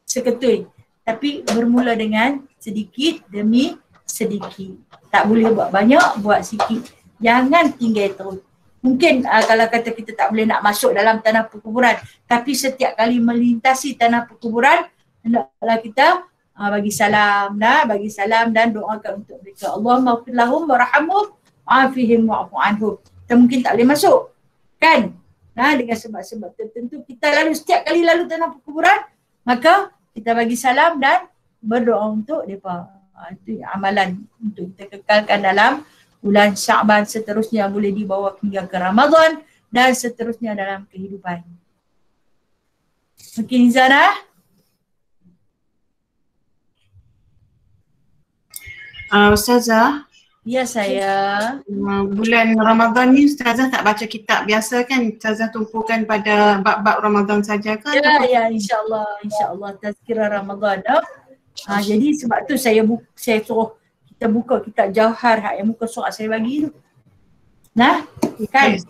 A: seketui. Tapi bermula dengan sedikit demi sedikit. Tak boleh buat banyak, buat sikit. Jangan tinggal terus. Mungkin kalau kata kita tak boleh nak masuk dalam tanah perkuburan, tapi setiap kali melintasi tanah perkuburan, hendaklah kita bagi salam dan doakan untuk mereka. Allahumma ighfir lahum warhamhum wa'afihim wa'fu anhum. Kita mungkin tak boleh masuk. Kan? Dengan sebab-sebab tertentu kita lalu setiap kali lalu tanah perkuburan, Maka kita bagi salam dan berdoa untuk mereka. Itu amalan untuk kita kekalkan dalam bulan Sya'ban, seterusnya boleh dibawa hingga ke Ramadan dan seterusnya dalam kehidupan. Okey Nizana?
G: Ustazah,
A: Ya saya.
G: bulan Ramadan ni Ustazah tak baca kitab biasa kan? Ustazah tumpukan pada bab-bab Ramadan saja kan?
A: Ya insyaAllah tazkirah Ramadan. Jadi sebab tu saya suruh kita buka kitab Jauhar yang muka surat saya bagi tu. Nah, kan?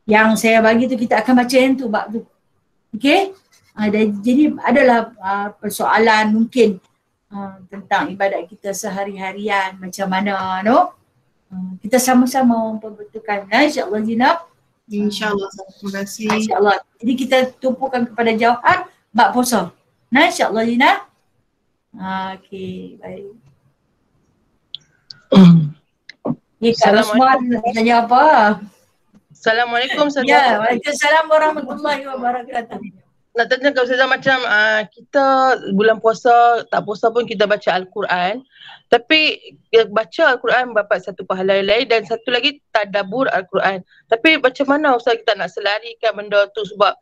A: Yang saya bagi tu kita akan baca yang tu bab tu. Okey? Jadi adalah persoalan mungkin tentang ibadat kita sehari-harian macam mana kita sama-sama memperbetulkan. InsyaAllah Zina.
G: InsyaAllah. Terima kasih.
A: InsyaAllah. Jadi kita tumpukan kepada Jauhar bab puasa. InsyaAllah Zina. Okey, baik. Kalau semua tanya apa?
H: Assalamualaikum Ustazah.
A: Ya, waalaikumsalam warahmatullahi wabarakatuh.
H: Nak tanya ke Ustazah macam kita bulan puasa, tak puasa pun kita baca Al-Quran. Tapi baca Al-Quran dapat satu pahala lain dan satu lagi tadabbur Al-Quran. Tapi macam mana Ustaz kita nak selarikan benda tu, sebab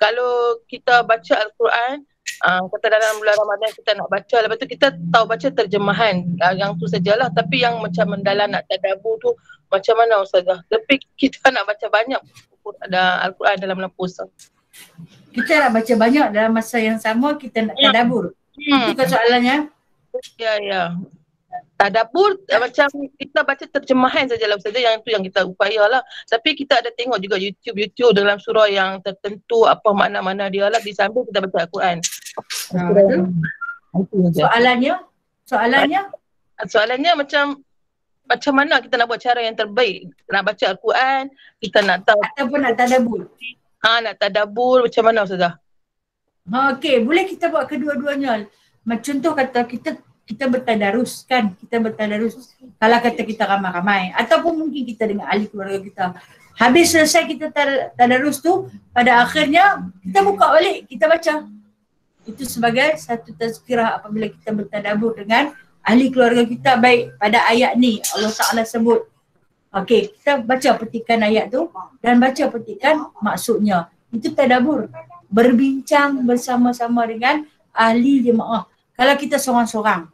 H: kalau kita baca Al-Quran, kata dalam bulan Ramadan kita nak baca, lepas tu kita tahu baca terjemahan yang tu sajalah, tapi yang macam mendalam nak tadabbur tu macam mana Ustazah? Tapi kita nak baca banyak Al-Quran dalam bulan puasa.
A: Kita nak baca banyak dalam masa yang sama, kita nak tadabbur. Itu kan soalannya?
H: Ya. Tadabbur macam kita baca terjemahan sajalah Ustazah, yang tu yang kita upayalah. Tapi kita ada tengok juga YouTube dalam surah yang tertentu apa makna-makna dia lah, disambil kita baca Al-Quran. Soalannya macam mana kita nak buat cara yang terbaik nak baca Al-Quran, kita nak tahu
A: ataupun nak tadabbur.
H: Nak tadabbur macam mana Ustazah?
A: Okey, boleh kita buat kedua-duanya. Contoh kata kita bertadarus kan, kalau kata kita ramai-ramai ataupun mungkin kita dengan ahli keluarga kita. Habis selesai kita tadarus tu, pada akhirnya kita buka balik, kita baca. Itu sebagai satu tazkirah apabila kita bertadabbur dengan ahli keluarga kita. Baik, pada ayat ni Allah Ta'ala sebut, okey, kita baca petikan ayat tu dan baca petikan maksudnya. Itu tadabbur, berbincang bersama-sama dengan ahli jemaah. Kalau kita seorang-seorang,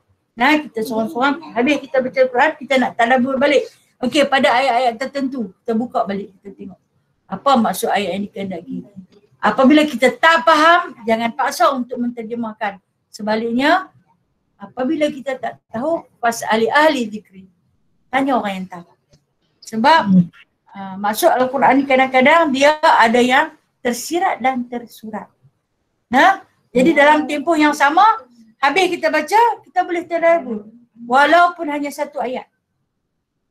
A: habis kita baca Quran, kita nak tadabbur balik. Okey, pada ayat-ayat tertentu, kita buka balik, kita tengok apa maksud ayat yang dikehendaki. Apabila kita tak faham, jangan paksa untuk menterjemahkan. Sebaliknya, apabila kita tak tahu, fas'ali ahli zikri. Tanya orang yang tahu. Sebab maksud Al-Quran ni kadang-kadang dia ada yang tersirat dan tersurat. Jadi dalam tempoh yang sama, habis kita baca, kita boleh tadabbur. Walaupun hanya satu ayat.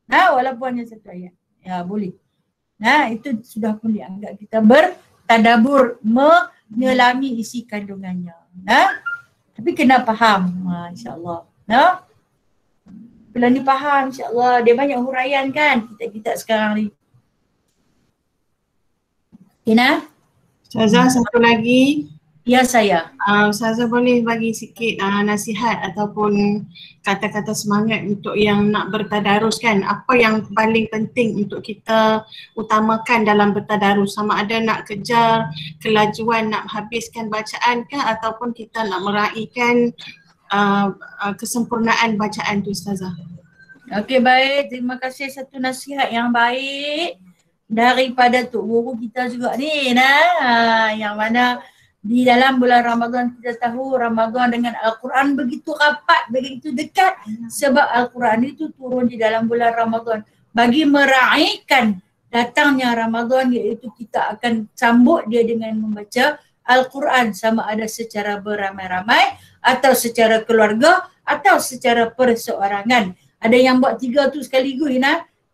A: Ya, boleh. Itu sudah pun dianggap kita bertadabbur, menyelami isi kandungannya. Tapi kena faham, insya-Allah. Bila ni faham, insya-Allah, dia banyak huraian kan kita sekarang ni. Kena?
G: Ustazah, satu lagi.
A: Ya saya.
G: Ustazah boleh bagi sikit nasihat ataupun kata-kata semangat untuk yang nak bertadarus kan? Apa yang paling penting untuk kita utamakan dalam bertadarus? Sama ada nak kejar kelajuan, nak habiskan bacaan kah, ataupun kita nak meraihkan kesempurnaan bacaan tu Ustazah?
A: Okey, baik. Terima kasih, satu nasihat yang baik daripada Tok Guru kita juga ni. Yang mana di dalam bulan Ramadan kita tahu Ramadan dengan Al-Quran begitu rapat, begitu dekat, sebab Al-Quran itu turun di dalam bulan Ramadan bagi meraihkan datangnya Ramadan, iaitu kita akan sambut dia dengan membaca Al-Quran, sama ada secara beramai-ramai atau secara keluarga atau secara perseorangan. Ada yang buat tiga tu sekaligus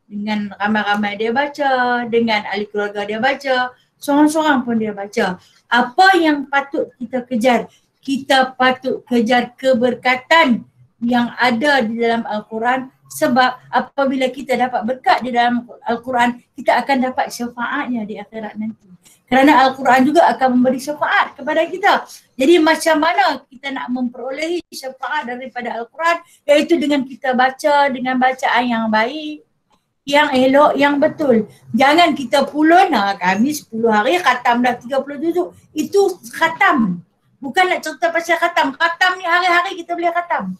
A: dengan ramai-ramai dia baca, dengan ahli keluarga dia baca, seorang-seorang pun dia baca. Apa yang patut kita kejar? Kita patut kejar keberkatan yang ada di dalam Al-Quran Sebab apabila kita dapat berkat di dalam Al-Quran, kita akan dapat syafaatnya di akhirat nanti. Kerana Al-Quran juga akan memberi syafaat kepada kita. Jadi macam mana kita nak memperolehi syafaat daripada Al-Quran, iaitu dengan kita baca dengan bacaan yang baik, yang elok, yang betul. Jangan kita pulun, kami 10 hari khatam dah 30 juzuk. Itu khatam. Bukan nak cerita pasal khatam. Khatam ni hari-hari kita boleh khatam.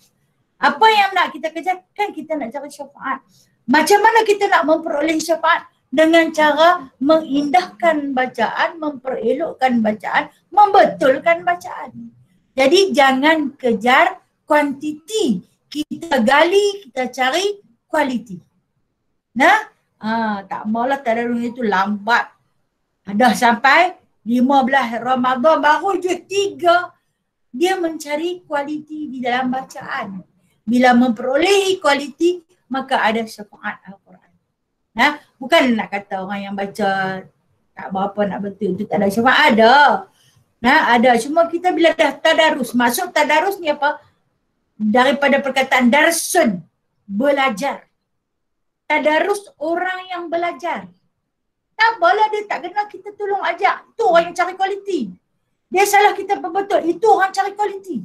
A: Apa yang nak kita kerjakan, kita nak cari syafaat. Macam mana kita nak memperoleh syafaat? Dengan cara mengindahkan bacaan, memperelokkan bacaan, membetulkan bacaan. Jadi jangan kejar kuantiti. Kita gali, kita cari kualiti. Nah, tak maulah tadarus itu lambat. Dah sampai 15 Ramadan baru je 3. Dia mencari kualiti di dalam bacaan. Bila memperolehi kualiti, maka ada syafaat Al-Quran. Nah, bukan nak kata orang yang baca tak berapa nak betul itu tak ada syafaat. Ada. Nah, ada. Cuma kita bila dah tadarus, maksud tadarus ni apa? Daripada perkataan darsun, belajar. Tadarus orang yang belajar. Tak apalah dia tak kenal, kita tolong ajak. Itu orang yang cari kualiti. Dia salah kita betul, itu orang cari kualiti.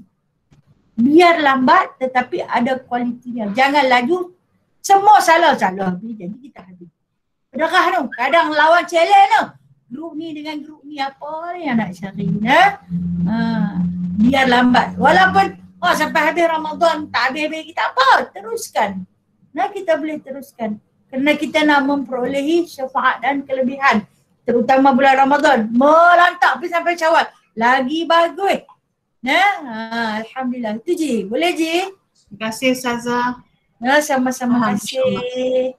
A: Biar lambat tetapi ada kualitinya. Jangan laju, semua salah-salah. Jadi kita habis. Pedakah tu? Kadang lawan challenge tu. Grup ni dengan grup ni apa yang nak cari. Biar lambat. Walaupun sampai habis Ramadan tak habis-habis kita apa? Teruskan. Nah, kita boleh teruskan. Kerana kita nak memperolehi syafaat dan kelebihan. Terutama bulan Ramadan. Melantak pergi sampai Syawal. Lagi bagus. Nah, Alhamdulillah. Itu Ji. Boleh Ji?
G: Terima kasih Ustazah.
A: Sama-sama kasih.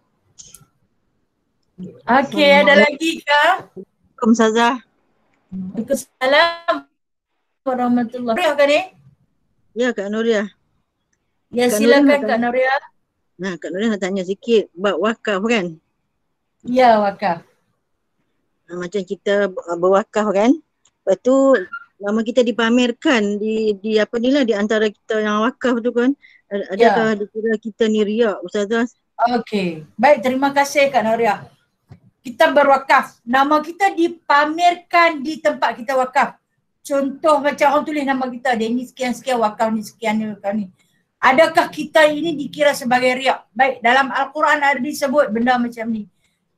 A: Okey, ada lagi kah?
I: Assalamualaikum Ustazah.
A: Waalaikumsalam warahmatullahi wabarakatuh.
I: Ya Kak Nuria.
A: Ya
I: Kak
A: silakan
I: Nuria
A: Kak Nuria.
I: Nah, Kak Nuria nak tanya sikit bab wakaf kan?
A: Ya, wakaf.
I: Macam kita berwakaf kan? Lepas tu nama kita dipamerkan di apa ni lah di antara kita yang wakaf tu kan. Adakah dikira kita ni riak Ustazah?
A: Okey. Baik, terima kasih Kak Nuria. Kita berwakaf. Nama kita dipamerkan di tempat kita wakaf. Contoh macam orang tulis nama kita. Dia ni sekian-sekian wakaf ni, sekian ni wakaf ni. Adakah kita ini dikira sebagai riak? Baik, dalam Al-Quran ada disebut benda macam ni.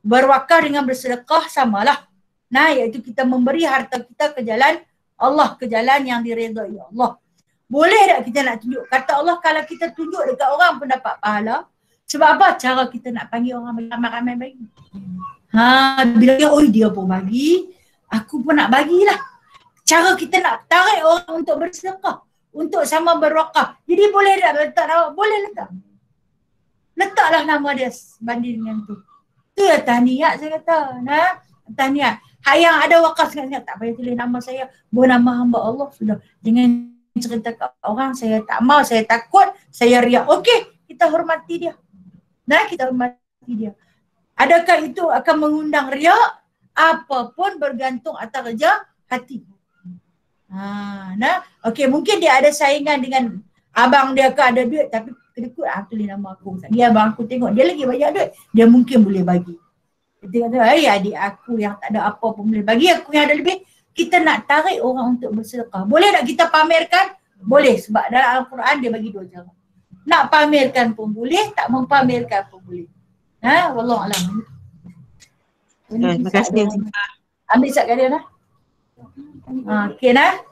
A: Berwakaf dengan bersedekah samalah. Nah, iaitu kita memberi harta kita ke jalan Allah, ke jalan yang diredai Allah. Boleh tak kita nak tunjuk? Kata Allah kalau kita tunjuk dekat orang pun dapat pahala. Sebab apa? Cara kita nak panggil orang ramai-ramai bagi. Bila dia pun bagi, aku pun nak bagilah. Cara kita nak tarik orang untuk bersedekah, untuk sama berwakaf. Jadi boleh tak letak nama? Boleh letak. Letaklah nama dia banding dengan tu. Tu ya tahniah saya kata. Nah, tahniah. Yang ada wakaf sangat tak payah tulis nama saya. Buat nama hamba Allah sudah. Jangan cerita ke orang saya tak mau, saya takut, saya riak. Okey, kita hormati dia. Nah, kita hormati dia. Adakah itu akan mengundang riak? Apapun bergantung atas kerja hati. Nah, okey, mungkin dia ada saingan dengan abang dia ke ada duit tapi kedekut tulis nama aku. Dia abang aku tengok dia lagi banyak duit, dia mungkin boleh bagi. Dia kata, adik aku yang tak ada apa pun boleh bagi, aku yang ada lebih. Kita nak tarik orang untuk bersedekah. Boleh tak kita pamerkan? Boleh, sebab dalam Al-Quran dia bagi 2 cara. Nak pamerkan pun boleh, tak mempamerkan pun boleh. Wallahualam.
I: Terima kasih.
A: Ambil sat kat dia lah. Okey nah.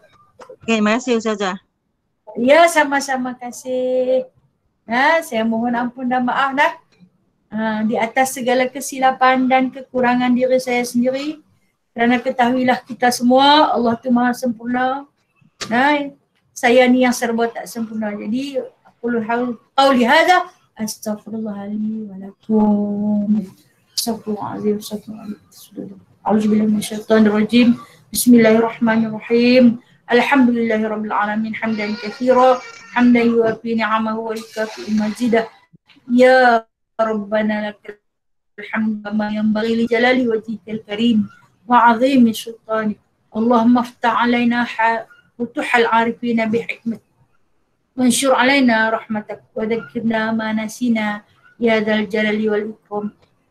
I: Okay, terima kasih Ustazah.
A: Ya, sama-sama kasih. Saya mohon ampun dan maaf dah. Di atas segala kesilapan dan kekurangan diri saya sendiri. Kerana ketahuilah kita semua Allah tu maha sempurna. Saya ni yang serba tak sempurna. Jadi aqulu qawli hadza astaghfirullahaladzim wa lakum. Astaghfirullahaladzim. A'udzubillahi minasyaitonir rajim. Bismillahirrahmanirrahim. Alhamdulillahirabbil alamin hamdan katsira hamdan yuwafi ni'amahu wa yukafi mazidah. Ya Rabbana lakal hamdu kama yanbaghi li jalali wajhikal karim وعظيم سلطانك اللهم افتح علينا فتوح العارفين بحكمتك وانشر علينا رحمتك وذكرنا ما نسينا يا ذا الجلال والإكرام.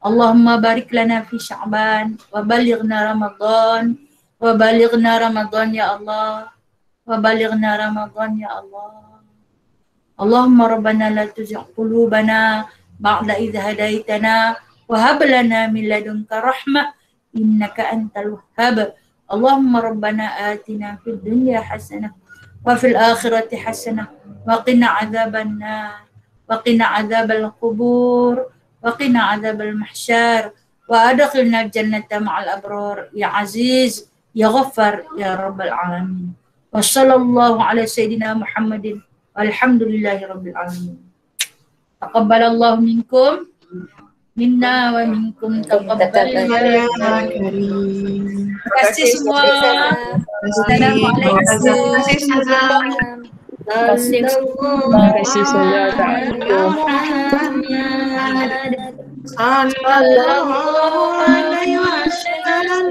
A: اللهم بارك لنا في شعبان وبلغنا رمضان وبلغنا رمضان يا الله وبلغنا رمضان يا الله. اللهم ربنا لا تزغ قلوبنا بعد إذ هديتنا وهب لنا من لدنك رحمة إنك أنت الوهاب. اللهم ربنا آتنا في الدنيا حسنة وفي الآخرة حسنة وقنا عذاب النار وقنا عذاب القبور وقنا عذاب المحشر وأدخلنا الجنة مع الأبرار يا عزيز يا غفار يا رب العالمين. وصلى الله على سيدنا محمد والحمد لله رب العالمين. تقبل الله منكم منا ومنكم تقبل
G: Ya Karim.
A: Terima kasih semua. Assalamualaikum.
G: Terima kasih Ustazah.
H: Terima kasih Ustazah.
G: Sallallahu alaihi wasallam.